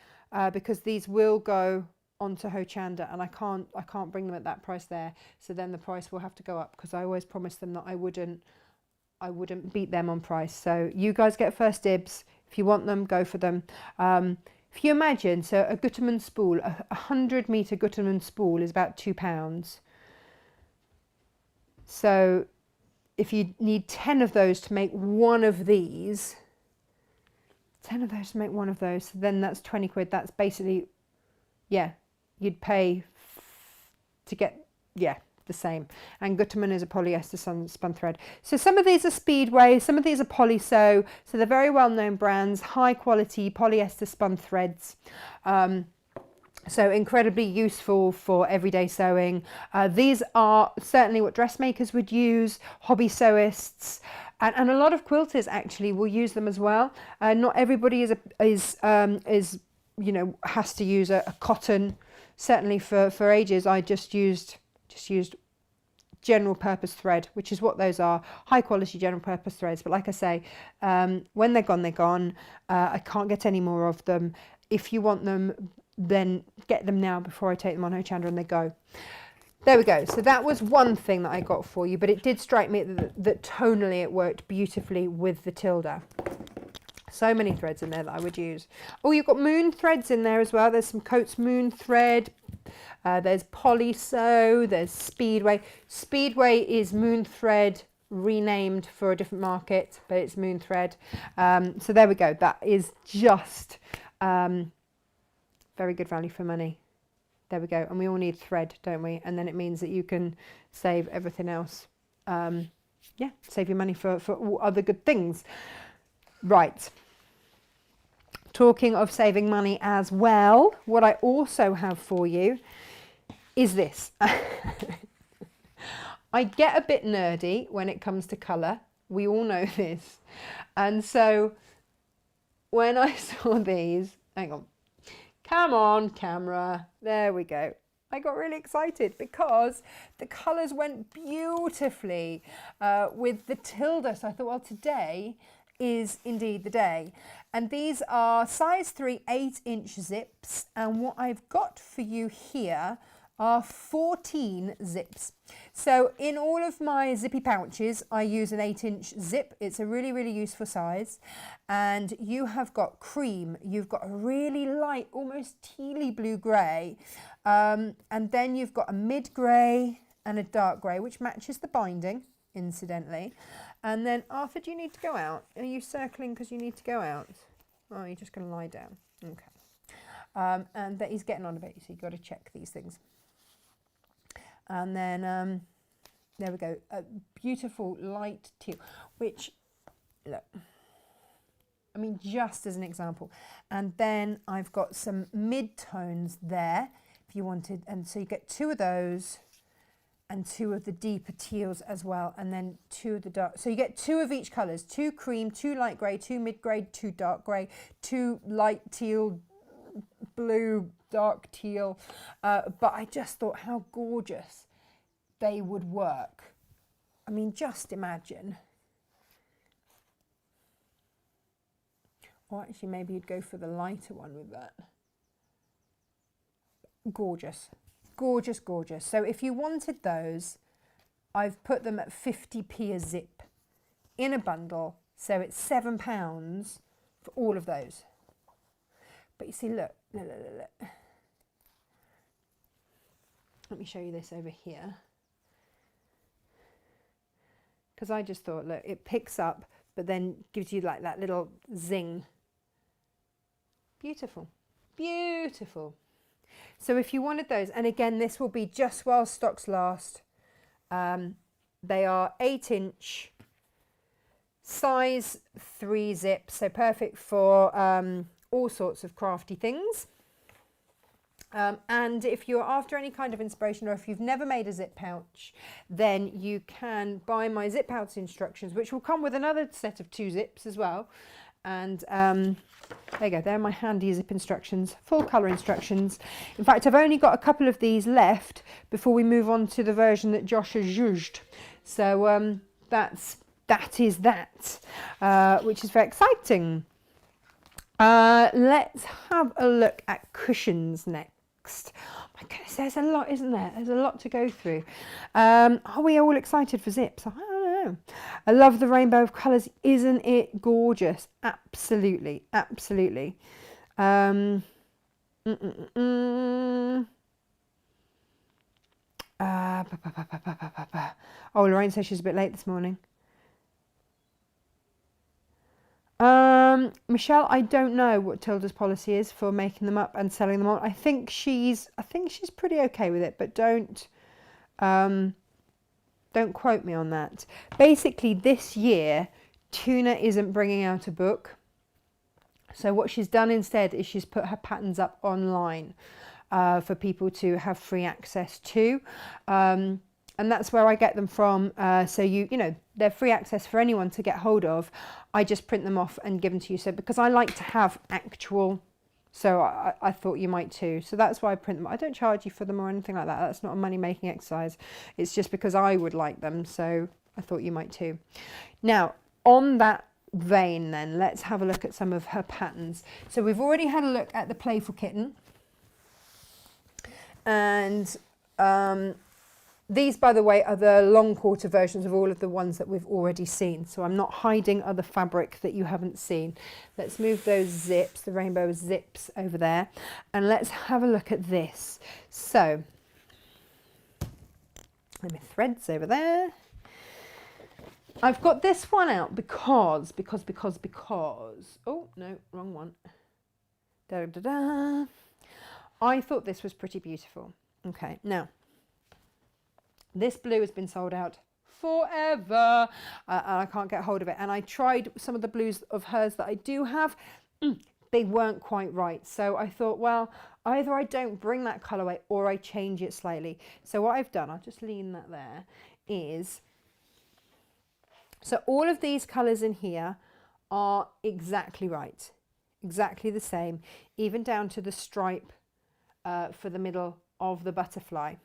[SPEAKER 1] because these will go onto Hochanda, and I can't bring them at that price there. So then the price will have to go up, because I always promised them that I wouldn't beat them on price. So you guys get first dibs. If you want them, go for them. If you imagine, so a Gutermann spool, a 100-metre Gutermann spool is about £2. So if you need 10 of those to make one of these, 10 of those to make one of those, so then that's 20 quid. That's basically, yeah, you'd pay to get, yeah, the same. And Gutermann is a polyester spun thread. So some of these are Speedway, some of these are Polysew, so they're very well known brands, high quality polyester spun threads. So incredibly useful for everyday sewing. These are certainly what dressmakers would use, hobby sewists, and a lot of quilters actually will use them as well. Not everybody is you know, has to use a cotton. Certainly for ages I just used general purpose thread, which is what those are, high quality general purpose threads. But like I say, when they're gone, they're gone. I can't get any more of them. If you want them, then get them now before I take them on Hochanda and they go. There we go. So that was one thing that I got for you, but it did strike me that tonally it worked beautifully with the Tilda. So many threads in there that I would use. Oh, you've got moon threads in there as well. There's some Coates moon thread. There's Polysew. There's Speedway. Speedway is moon thread renamed for a different market, but it's moon thread. So there we go. That is just very good value for money. There we go. And we all need thread, don't we? And then it means that you can save everything else. Yeah, save your money for all other good things. Right. Talking of saving money as well, what I also have for you is this. I get a bit nerdy when it comes to colour. We all know this. And so when I saw these, hang on. Come on, camera. There we go. I got really excited because the colours went beautifully with the Tilda. So I thought, well, today is indeed the day. And these are size 3 8-inch zips. And what I've got for you here are 14 zips. So in all of my zippy pouches, I use an 8-inch zip. It's a really, really useful size. And you have got cream. You've got a really light, almost tealy blue grey. And then you've got a mid grey and a dark grey, which matches the binding, incidentally. And then, Arthur, do you need to go out? Are you circling because you need to go out? Oh, you're just going to lie down. Okay. And that he's getting on a bit, so you've got to check these things. And then, there we go. A beautiful light teal, which, look, I mean, just as an example. And then I've got some mid-tones there, if you wanted. And so you get 2 of those and 2 of the deeper teals as well. And then 2 of the dark. So you get 2 of each colours, 2 cream, 2 light grey, 2 mid-grey, 2 dark grey, 2 light teal, blue, dark teal. But I just thought how gorgeous they would work. I mean, just imagine. Or actually, maybe you'd go for the lighter one with that. Gorgeous. Gorgeous, gorgeous. So if you wanted those, I've put them at 50p a zip in a bundle. So it's £7 for all of those. But you see, look, look, look, look, look. Let me show you this over here. Because I just thought, look, it picks up, but then gives you like that little zing. Beautiful, beautiful. So if you wanted those, and again, this will be just while stocks last. They are 8-inch, size 3 zip, so perfect for all sorts of crafty things. And if you're after any kind of inspiration, or if you've never made a zip pouch, then you can buy my zip pouch instructions, which will come with another set of 2 zips as well. And there you go, they're my handy zip instructions, full colour instructions. In fact, I've only got a couple of these left before we move on to the version that Josh has used. So that is that, which is very exciting. Let's have a look at cushions next. Oh my goodness, there's a lot, isn't there? There's a lot to go through. Are we all excited for zips? I don't know. I love the rainbow of colours. Isn't it gorgeous? Absolutely, absolutely. Oh, Lorraine says she's a bit late this morning. Michelle, I don't know what Tilda's policy is for making them up and selling them on. I think she's pretty okay with it, but don't quote me on that. Basically, this year, Tuna isn't bringing out a book. So what she's done instead is she's put her patterns up online for people to have free access to. And that's where I get them from. So you know, they're free access for anyone to get hold of. I just print them off and give them to you. So because I like to have actual, so I thought you might too. So that's why I print them. I don't charge you for them or anything like that. That's not a money making exercise. It's just because I would like them. So I thought you might too. Now, on that vein then, let's have a look at some of her patterns. So we've already had a look at the Playful Kitten. And these, by the way, are the long quarter versions of all of the ones that we've already seen. So I'm not hiding other fabric that you haven't seen. Let's move those zips, the rainbow zips over there. And let's have a look at this. So, my threads over there. I've got this one out because, oh, no, wrong one. Da, da, da. I thought this was pretty beautiful. Okay, now, this blue has been sold out forever and I can't get hold of it. And I tried some of the blues of hers that I do have. They weren't quite right. So I thought, well, either I don't bring that colourway or I change it slightly. So what I've done, I'll just lean that there, is, so all of these colours in here are exactly right. Exactly the same, even down to the stripe for the middle of the butterfly.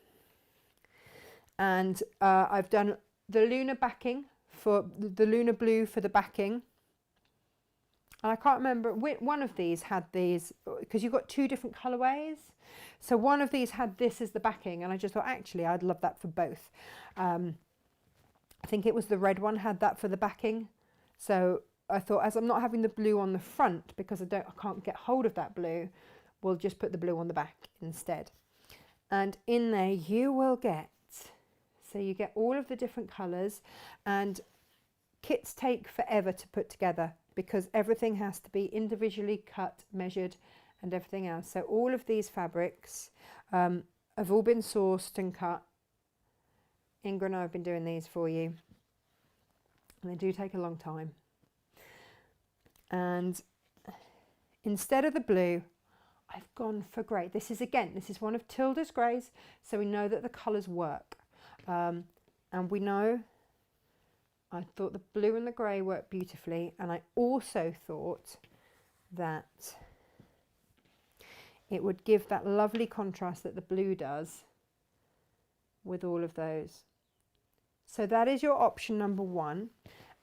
[SPEAKER 1] And I've done the lunar backing for the lunar blue for the backing. And I can't remember which one of these had these, because you've got 2 different colorways. So one of these had this as the backing, and I just thought, actually, I'd love that for both. I think it was the red one had that for the backing. So I thought, as I'm not having the blue on the front because I can't get hold of that blue, we'll just put the blue on the back instead. And in there you will get, so you get all of the different colours, and kits take forever to put together because everything has to be individually cut, measured and everything else. So all of these fabrics have all been sourced and cut. Ingrid and I have been doing these for you, and they do take a long time. And instead of the blue, I've gone for grey. This is one of Tilda's greys, so we know that the colours work. And we know, I thought the blue and the grey worked beautifully, and I also thought that it would give that lovely contrast that the blue does with all of those. So that is your option number one.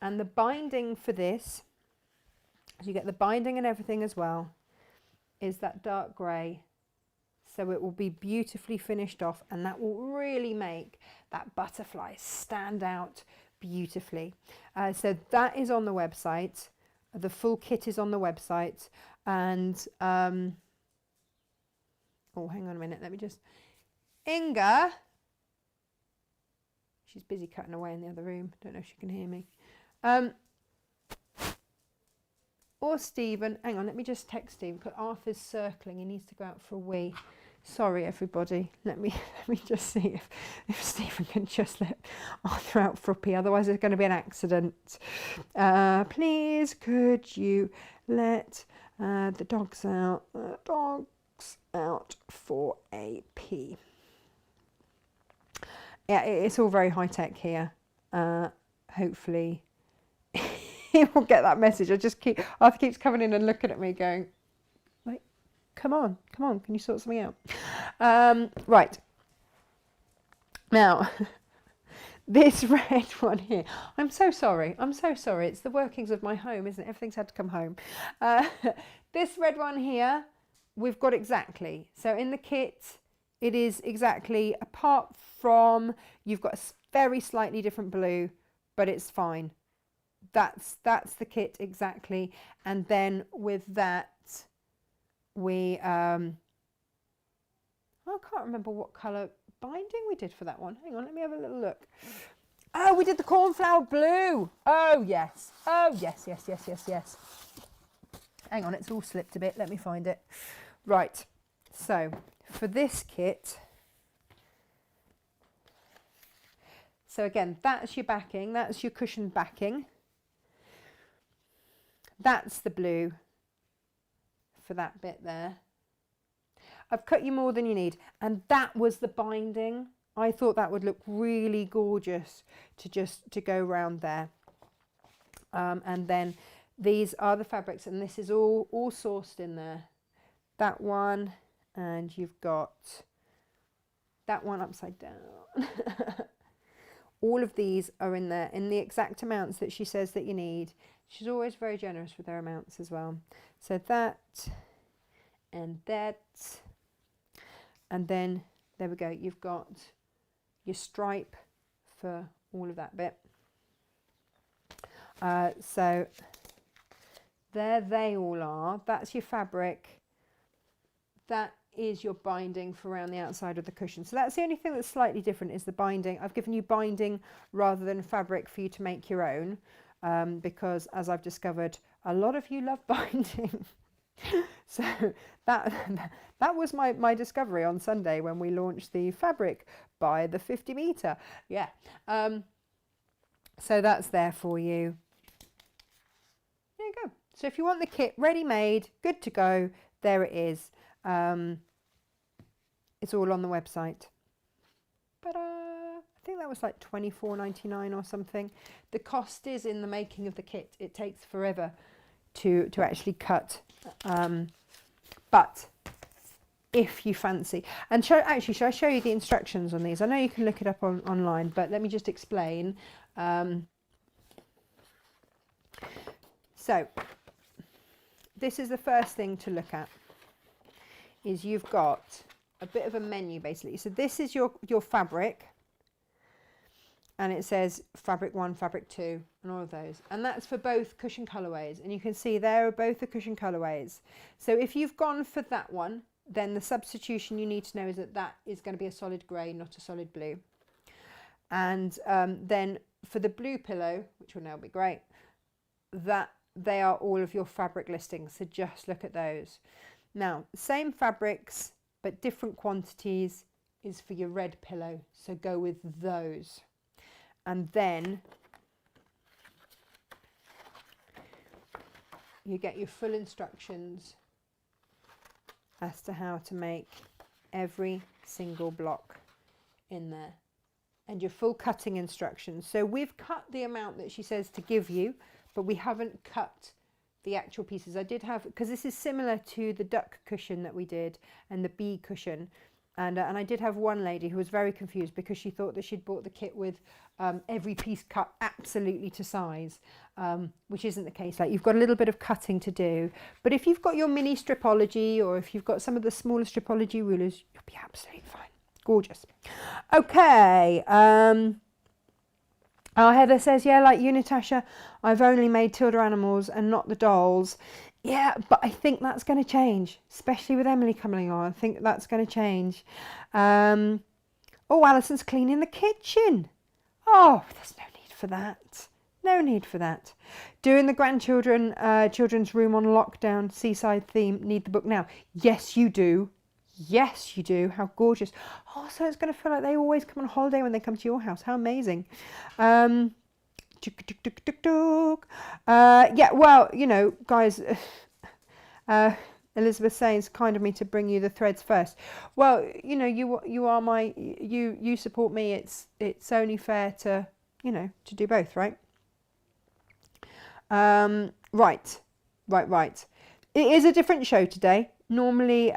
[SPEAKER 1] And the binding for this, so you get the binding and everything as well, is that dark grey. So it will be beautifully finished off, and that will really make that butterfly stand out beautifully. So that is on the website. The full kit is on the website. And oh, hang on a minute, let me just, Inga, she's busy cutting away in the other room, don't know if she can hear me. Or Stephen, hang on, let me just text Stephen because Arthur's circling, he needs to go out for a wee. Sorry everybody, let me just see if Stephen can just let Arthur out for a pee, otherwise there's going to be an accident. Please could you let the dogs out for a pee. Yeah, it's all very high tech here. Hopefully he will get that message. Arthur keeps coming in and looking at me going, like, come on, can you sort something out? Right. Now, this red one here, I'm so sorry. It's the workings of my home, isn't it? Everything's had to come home. This red one here, we've got exactly. So in the kit, it is exactly, apart from you've got a very slightly different blue, but it's fine. That's the kit exactly. And then with that, we I can't remember what colour binding we did for that one. Hang on, let me have a little look. Oh, we did the cornflower blue. Oh yes. Hang on, it's all slipped a bit. Let me find it. Right. So for this kit, so again, that's your backing, that's your cushion backing. That's the blue for that bit there. I've cut you more than you need, and that was the binding. I thought that would look really gorgeous to go around there. And then these are the fabrics, and this is all sourced in there. That one, and you've got that one upside down. All of these are in there in the exact amounts that she says that you need. She's always very generous with their amounts as well. So that and that, and then there we go. You've got your stripe for all of that bit. So there they all are. That's your fabric. That is your binding for around the outside of the cushion. So that's the only thing that's slightly different is the binding. I've given you binding rather than fabric for you to make your own, because as I've discovered, a lot of you love binding. So that was my discovery on Sunday when we launched the fabric by the 50 metre. Yeah. So that's there for you. There you go. So if you want the kit ready-made, good to go, there it is. It's all on the website. But I think that was like $24.99 or something. The cost is in the making of the kit. It takes forever to actually cut. But if you fancy, and should I show you the instructions on these? I know you can look it up online, but let me just explain. So this is the first thing to look at, is you've got a bit of a menu basically. So this is your fabric, and it says fabric 1, fabric 2 and all of those, and that's for both cushion colorways, and you can see there are both the cushion colorways. So if you've gone for that one, then the substitution you need to know is that is going to be a solid grey, not a solid blue. And then for the blue pillow, which will now be great, that they are all of your fabric listings. So just look at those. Now, same fabrics, but different quantities is for your red pillow. So go with those. And then you get your full instructions as to how to make every single block in there, and your full cutting instructions. So we've cut the amount that she says to give you, but we haven't cut the actual pieces. I did have, because this is similar to the duck cushion that we did and the bee cushion, and I did have one lady who was very confused because she thought that she'd bought the kit with every piece cut absolutely to size, which isn't the case. Like, you've got a little bit of cutting to do, but if you've got your mini stripology, or if you've got some of the smaller stripology rulers, you'll be absolutely fine. Gorgeous. Okay. Heather says, yeah, like you, Natasha, I've only made Tilda animals and not the dolls. Yeah, but I think that's going to change, especially with Emily coming on. I think that's going to change. Oh, Alison's cleaning the kitchen. Oh, there's no need for that. No need for that. Doing the grandchildren, children's room on lockdown, Seaside theme, need the book now. Yes, you do. Yes, you do. How gorgeous. Oh, so it's going to feel like they always come on holiday when they come to your house. How amazing. Yeah, well, you know, guys, Elizabeth saying it's kind of me to bring you the threads first. Well, you know, you are my, you support me. It's only fair to, you know, to do both, right? Right. It is a different show today. Normally,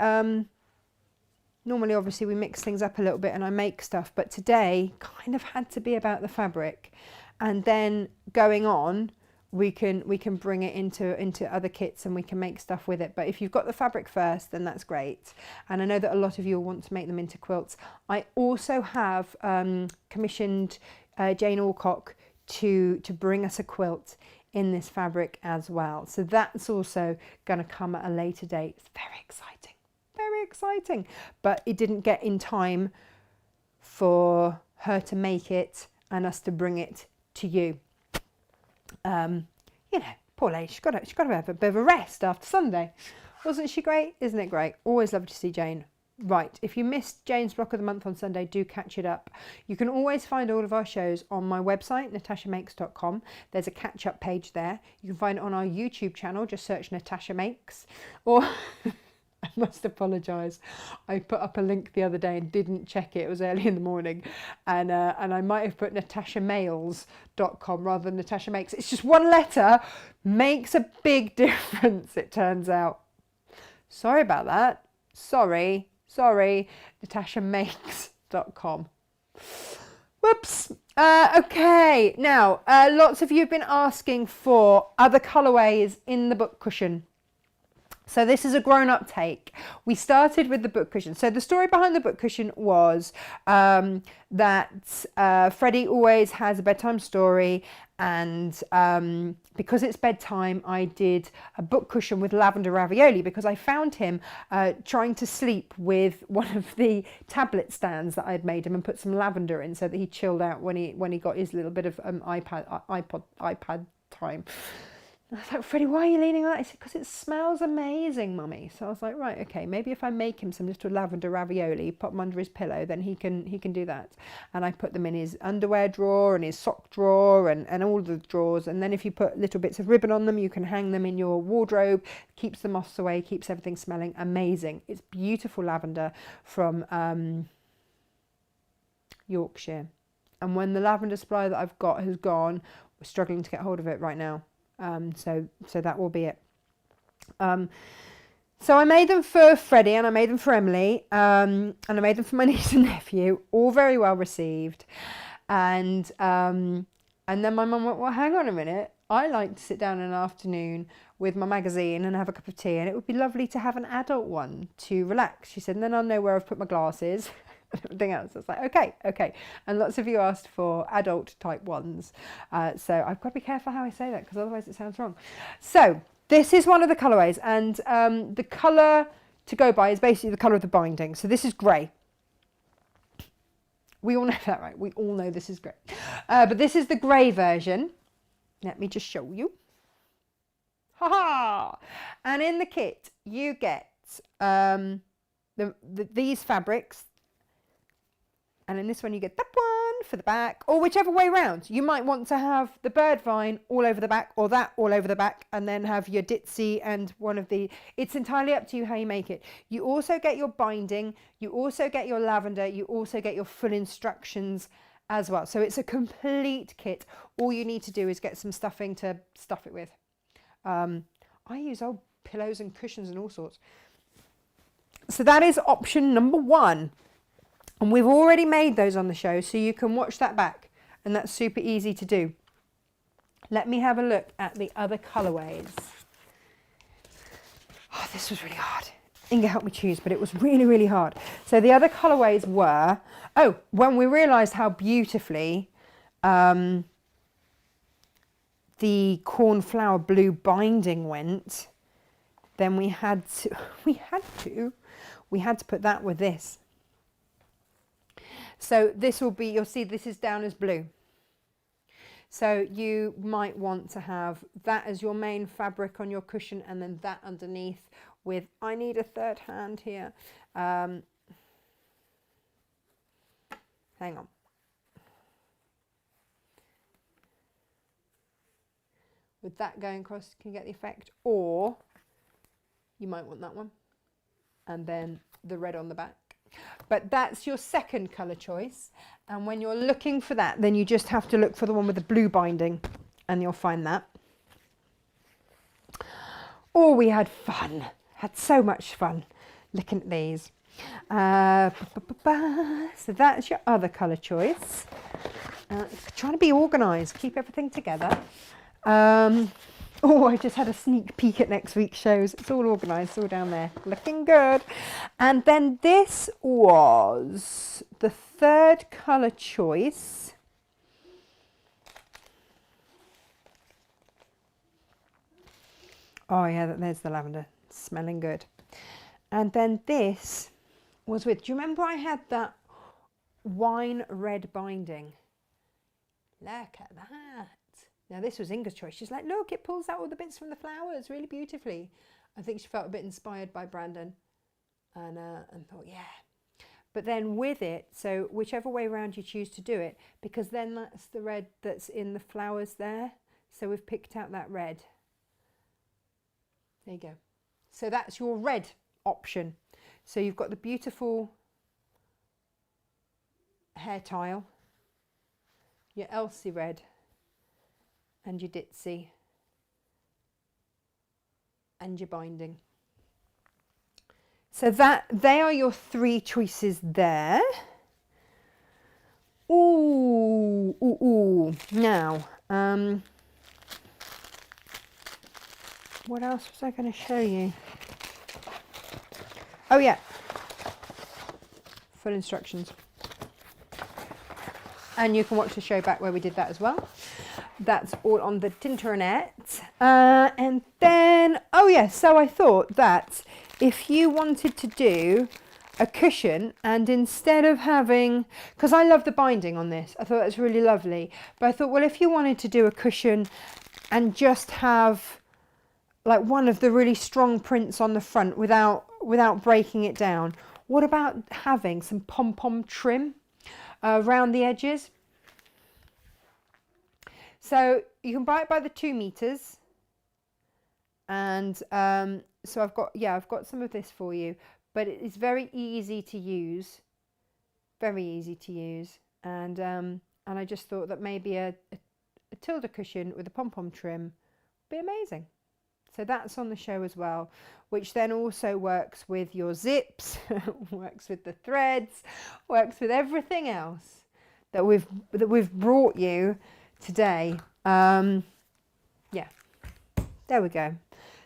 [SPEAKER 1] obviously, we mix things up a little bit and I make stuff, but today kind of had to be about the fabric, and then going on, we can bring it into other kits and we can make stuff with it. But if you've got the fabric first, then that's great. And I know that a lot of you will want to make them into quilts. I also have commissioned Jane Alcock to bring us a quilt in this fabric as well. So that's also going to come at a later date. It's very exciting. Very exciting, but it didn't get in time for her to make it and us to bring it to you. You know, poor lady, she's got to have a bit of a rest after Sunday. Wasn't she great? Isn't it great? Always love to see Jane. Right, if you missed Jane's block of the month on Sunday, do catch it up. You can always find all of our shows on my website, natashamakes.com. There's a catch-up page there. You can find it on our YouTube channel, just search Natasha Makes, or I must apologise. I put up a link the other day and didn't check it. It was early in the morning, and I might have put natashamales.com rather than Natasha Makes. It's just one letter makes a big difference, it turns out. Sorry about that. Sorry. natashamakes.com. Whoops. Okay. Now, lots of you have been asking for other colourways in the book cushion. So this is a grown-up take. We started with the book cushion. So the story behind the book cushion was that Freddie always has a bedtime story, and because it's bedtime, I did a book cushion with lavender ravioli because I found him trying to sleep with one of the tablet stands that I'd made him and put some lavender in so that he chilled out when he got his little bit of iPad time. I was like, Freddie, why are you leaning on that? He said, because it smells amazing, Mummy. So I was like, right, okay, maybe if I make him some little lavender ravioli, put them under his pillow, then he can do that. And I put them in his underwear drawer and his sock drawer and all the drawers. And then if you put little bits of ribbon on them, you can hang them in your wardrobe, keeps the moths away, keeps everything smelling amazing. It's beautiful lavender from Yorkshire. And when the lavender supply that I've got has gone, we're struggling to get hold of it right now. So that will be it. So I made them for Freddie and I made them for Emily, and I made them for my niece and nephew, all very well received. And then my mum went, well, hang on a minute. I like to sit down in an afternoon with my magazine and have a cup of tea, and it would be lovely to have an adult one to relax. She said, and then I'll know where I've put my glasses. Everything else. I was like, okay. And lots of you asked for adult type ones. So I've got to be careful how I say that because otherwise it sounds wrong. So this is one of the colourways, and the colour to go by is basically the colour of the binding. So this is grey. We all know that, right? We all know this is great. But this is the grey version. Let me just show you. Ha ha! And in the kit, you get these fabrics. And in this one, you get that one for the back, or whichever way around. You might want to have the bird vine all over the back, or that all over the back, and then have your ditzy and one of the... It's entirely up to you how you make it. You also get your binding, you also get your lavender, you also get your full instructions as well. So it's a complete kit. All you need to do is get some stuffing to stuff it with. I use old pillows and cushions and all sorts. So that is option number 1. And we've already made those on the show, so you can watch that back. And that's super easy to do. Let me have a look at the other colourways. Oh, this was really hard. Inga helped me choose, but it was really, really hard. So the other colourways were... Oh, when we realised how beautifully the cornflower blue binding went, then we had to put that with this. So this will be, you'll see this is down as blue. So you might want to have that as your main fabric on your cushion, and then that underneath with, I need a third hand here. Hang on. With that going across, you can get the effect, or you might want that one. And then the red on the back. But that's your second colour choice, and when you're looking for that, then you just have to look for the one with the blue binding, and you'll find that. Oh, we had so much fun looking at these. So that's your other colour choice. Trying to be organised, keep everything together. Oh, I just had a sneak peek at next week's shows. It's all organised, it's all down there. Looking good. And then this was the third colour choice. Oh yeah, there's the lavender. Smelling good. And then this was with, do you remember I had that wine red binding? Look at that. Now this was Inga's choice. She's like, look, it pulls out all the bits from the flowers really beautifully. I think she felt a bit inspired by Brandon, and thought, yeah. But then with it, so whichever way around you choose to do it, because then that's the red that's in the flowers there. So we've picked out that red. There you go. So that's your red option. So you've got the beautiful hair tile, your Elsie red, and your ditzy, and your binding. So they are your 3 choices there. Ooh, ooh, ooh. Now, what else was I going to show you? Oh yeah, full instructions. And you can watch the show back where we did that as well. That's all on the internet. And then, oh yeah, so I thought that if you wanted to do a cushion, and instead of having, because I love the binding on this, I thought that's really lovely, but I thought, well, if you wanted to do a cushion and just have like one of the really strong prints on the front without breaking it down, what about having some pom-pom trim around the edges? So you can buy it by the 2 meters, and so I've got some of this for you, but it is very easy to use, and I just thought that maybe a Tilda cushion with a pom-pom trim would be amazing. So that's on the show as well, which then also works with your zips, works with the threads, works with everything else that we've brought you today. Yeah, there we go.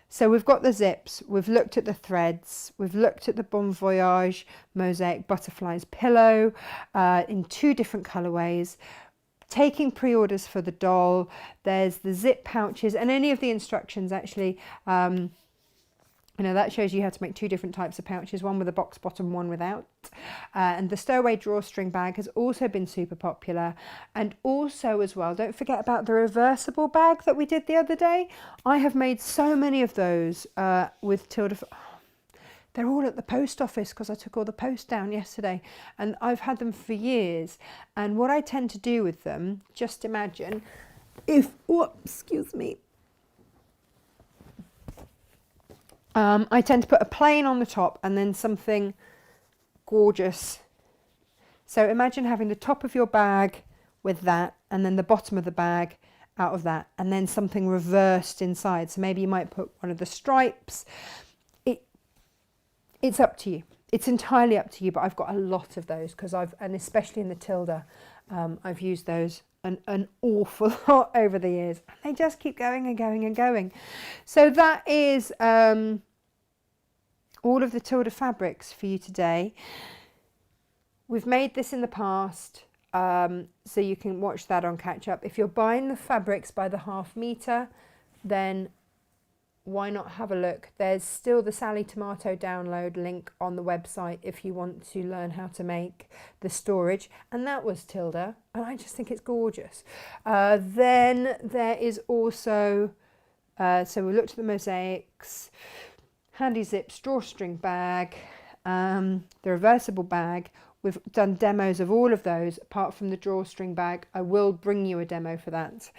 [SPEAKER 1] So we've got the zips, we've looked at the threads, we've looked at the Bon Voyage Mosaic Butterflies pillow in 2 different colourways. Taking pre-orders for the doll, there's the zip pouches, and any of the instructions actually You know, that shows you how to make two different types of pouches, one with a box bottom, one without. And the stowaway drawstring bag has also been super popular. And also as well, don't forget about the reversible bag that we did the other day. I have made so many of those with Tilda. They're all at the post office because I took all the post down yesterday, and I've had them for years. And what I tend to do with them, just imagine if, oh, excuse me, I tend to put a plain on the top and then something gorgeous. So imagine having the top of your bag with that, and then the bottom of the bag out of that, and then something reversed inside. So maybe you might put one of the stripes. It's up to you. It's entirely up to you, but I've got a lot of those because and especially in the Tilda, I've used those an awful lot over the years. They just keep going and going and going. So that is all of the Tilda fabrics for you today. We've made this in the past, so you can watch that on catch up. If you're buying the fabrics by the ½ meter, then why not have a look? There's still the Sally Tomato download link on the website if you want to learn how to make the storage. And that was Tilda, and I just think it's gorgeous. Then there is also, so we looked at the mosaics, handy zips, drawstring bag, the reversible bag. We've done demos of all of those apart from the drawstring bag. I will bring you a demo for that.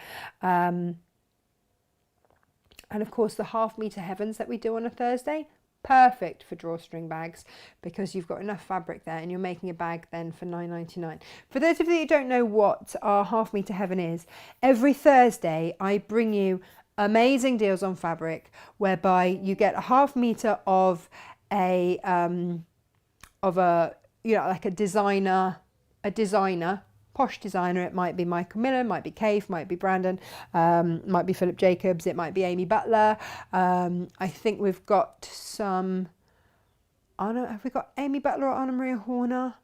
[SPEAKER 1] And of course the ½ meter heavens that we do on a Thursday, perfect for drawstring bags because you've got enough fabric there and you're making a bag then for $9.99. For those of you who don't know what our ½ meter heaven is, every Thursday I bring you amazing deals on fabric whereby you get a ½ meter of a you know, like a designer, posh designer. It might be Michael Miller, might be Cave, might be Brandon, might be Philip Jacobs, it might be Amy Butler. I think we've got some, have we got Amy Butler or Anna Maria Horner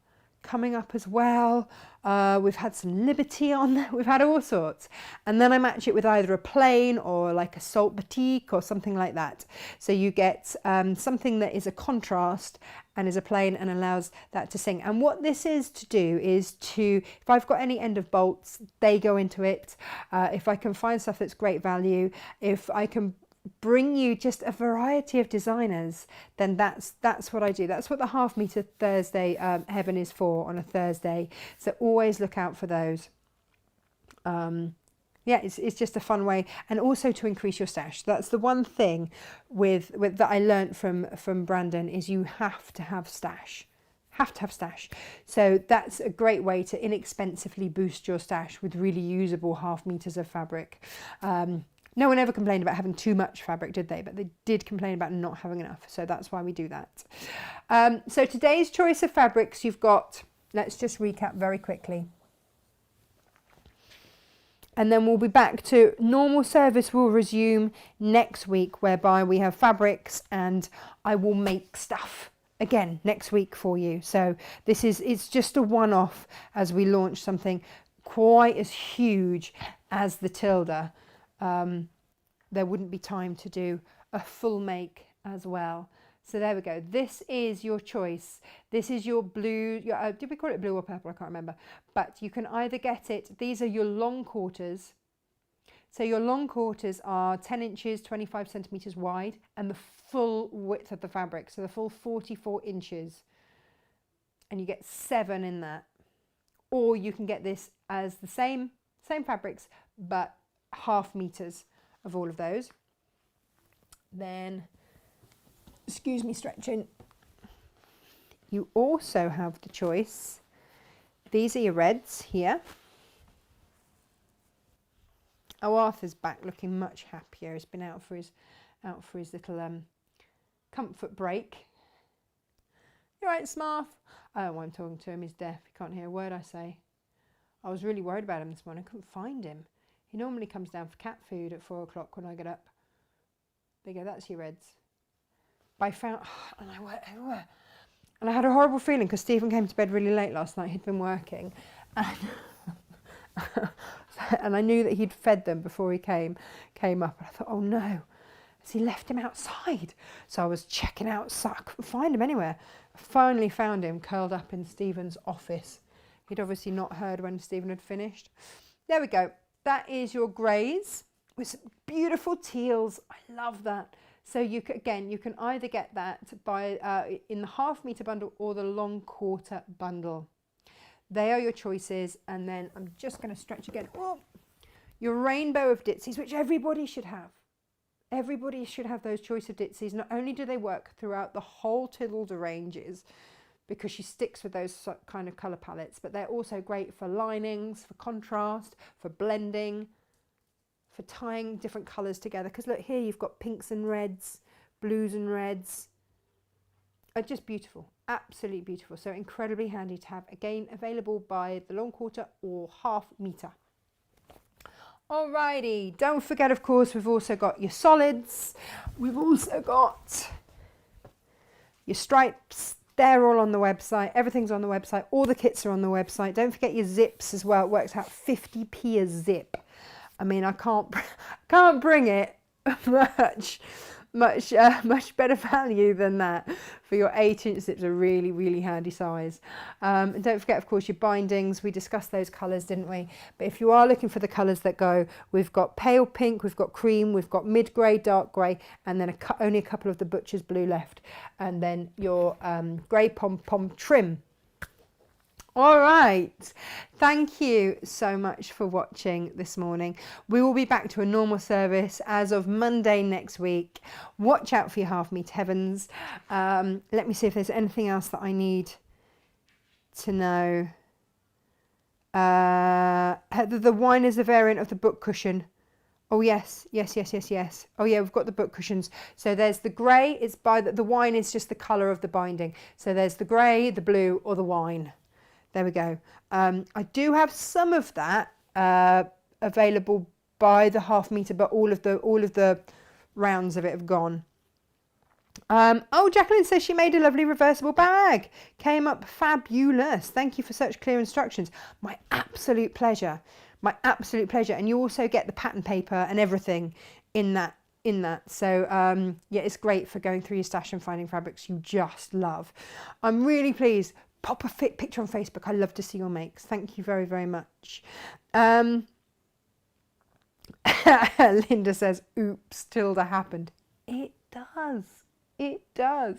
[SPEAKER 1] coming up as well? We've had some Liberty on there, we've had all sorts. And then I match it with either a plain or like a salt batik or something like that. So you get something that is a contrast and is a plain and allows that to sing. And what this is to do is to, if I've got any end of bolts, they go into it. If I can find stuff that's great value, if I can bring you just a variety of designers, then that's what I do. That's what the ½ meter Thursday heaven is for on a Thursday. So always look out for those. Yeah, it's just a fun way, and also to increase your stash. That's the one thing with that I learned from Brandon is you have to have stash. Have to have stash. So that's a great way to inexpensively boost your stash with really usable ½ meters of fabric. No one ever complained about having too much fabric, did they? But they did complain about not having enough. So that's why we do that. So today's choice of fabrics, you've got, let's just recap very quickly. And then we'll be back to normal service will resume next week, whereby we have fabrics and I will make stuff again next week for you. So it's just a one-off as we launch something quite as huge as the Tilda. There wouldn't be time to do a full make as well. So there we go. This is your choice. This is your blue, did we call it blue or purple? I can't remember. But you can either get it, these are your long quarters. So your long quarters are 10 inches, 25 centimetres wide, and the full width of the fabric. So the full 44 inches. And you get 7 in that. Or you can get this as the same fabrics, but ½ meters of all of those. Then, excuse me stretching, you also have the choice. These are your reds here. Oh, Arthur's back looking much happier. He's been out for his little comfort break. You right, Smarth? Oh, I'm talking to him. He's deaf. He can't hear a word I say. I was really worried about him this morning. I couldn't find him. He normally comes down for cat food at 4 o'clock when I get up. There you go, that's your reds. But I found, and I had a horrible feeling because Stephen came to bed really late last night. He'd been working. And I knew that he'd fed them before he came up. And I thought, oh no. So he left him outside. So I was checking outside. I couldn't find him anywhere. I finally found him curled up in Stephen's office. He'd obviously not heard when Stephen had finished. There we go. That is your greys with some beautiful teals. I love that. So you can either get that by in the ½ meter bundle or the long quarter bundle. They are your choices. And then I'm just going to stretch again. Oh, your rainbow of ditzies, which everybody should have. Everybody should have those choice of ditzies. Not only do they work throughout the whole Tilda ranges, because she sticks with those kind of colour palettes, but they're also great for linings, for contrast, for blending, for tying different colours together. Because look here, you've got pinks and reds, blues and reds. Just beautiful, absolutely beautiful. So incredibly handy to have. Again, available by the long quarter or ½ meter. Alrighty, don't forget, of course, we've also got your solids. We've also got your stripes. They're all on the website. Everything's on the website. All the kits are on the website. Don't forget your zips as well. It works out 50p a zip. I mean, I can't bring it much better value than that for your 8-inch zips. A really, really handy size. And don't forget, of course, your bindings. We discussed those colours, didn't we? But if you are looking for the colours that go, we've got pale pink, we've got cream, we've got mid grey, dark grey, and then only a couple of the butcher's blue left, and then your grey pom-pom trim. All right, thank you so much for watching this morning. We will be back to a normal service as of Monday next week. Watch out for your ½ meter heavens. Let me see if there's anything else that I need to know. The wine is the variant of the book cushion. Oh yes. Oh yeah, we've got the book cushions. So there's the grey. It's by the wine is just the colour of the binding. So there's the grey, the blue, or the wine. There we go. I do have some of that available by the ½ meter, but all of the rounds of it have gone. Oh, Jacqueline says she made a lovely reversible bag. Came up fabulous. Thank you for such clear instructions. My absolute pleasure. My absolute pleasure. And you also get the pattern paper and everything in that. So yeah, it's great for going through your stash and finding fabrics you just love. I'm really pleased. Pop a fit picture on Facebook. I love to see your makes. Thank you very, very much. Linda says, oops, Tilda happened. It does. It does.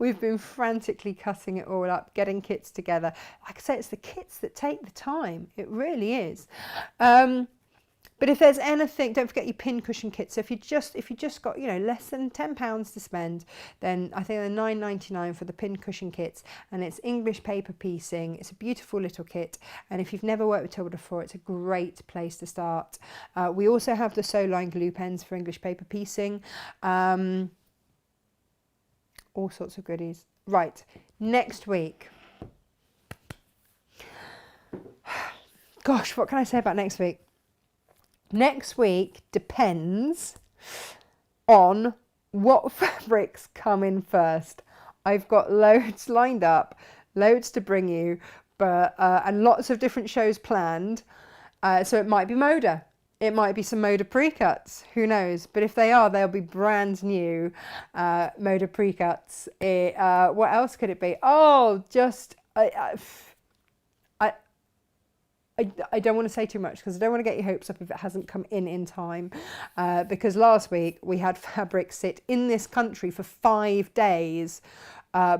[SPEAKER 1] We've been frantically cutting it all up, getting kits together. Like I say, it's the kits that take the time. It really is. But if there's anything, don't forget your pin cushion kit. So if you just got, less than £10 to spend, then I think they're £9.99 for the pin cushion kits, and it's English paper piecing. It's a beautiful little kit, and if you've never worked with Tilda before, it's a great place to start. We also have the sew line glue pens for English paper piecing. All sorts of goodies. Right, next week. Gosh, what can I say about next week? Next week depends on what fabrics come in first. I've got loads lined up, loads to bring you, but and lots of different shows planned. So it might be Moda. It might be some Moda pre-cuts. Who knows? But if they are, they'll be brand new Moda pre-cuts. What else could it be? Oh, just... I don't want to say too much because I don't want to get your hopes up if it hasn't come in time. Because last week we had fabric sit in this country for 5 days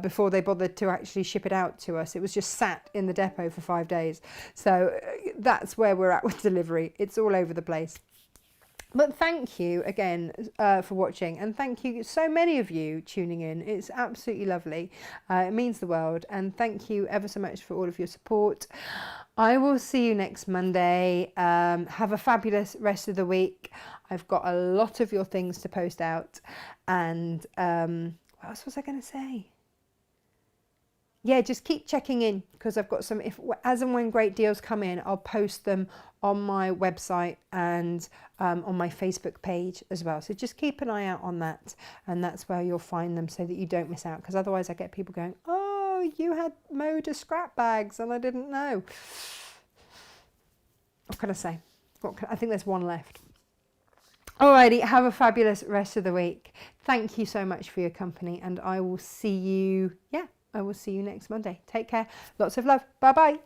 [SPEAKER 1] before they bothered to actually ship it out to us. It was just sat in the depot for 5 days. So that's where we're at with delivery. It's all over the place. But thank you again for watching, and thank you so many of you tuning in. It's absolutely lovely. It means the world, and thank you ever so much for all of your support. I will see you next Monday. Have a fabulous rest of the week. I've got a lot of your things to post out, and what else was I going to say? Yeah, just keep checking in because I've got some, as and when great deals come in, I'll post them on my website and on my Facebook page as well. So just keep an eye out on that, and that's where you'll find them so that you don't miss out, because otherwise I get people going, oh, you had Moda scrap bags and I didn't know. What can I say? I think there's one left. Alrighty, have a fabulous rest of the week. Thank you so much for your company, and I will see you, I will see you next Monday. Take care. Lots of love. Bye bye.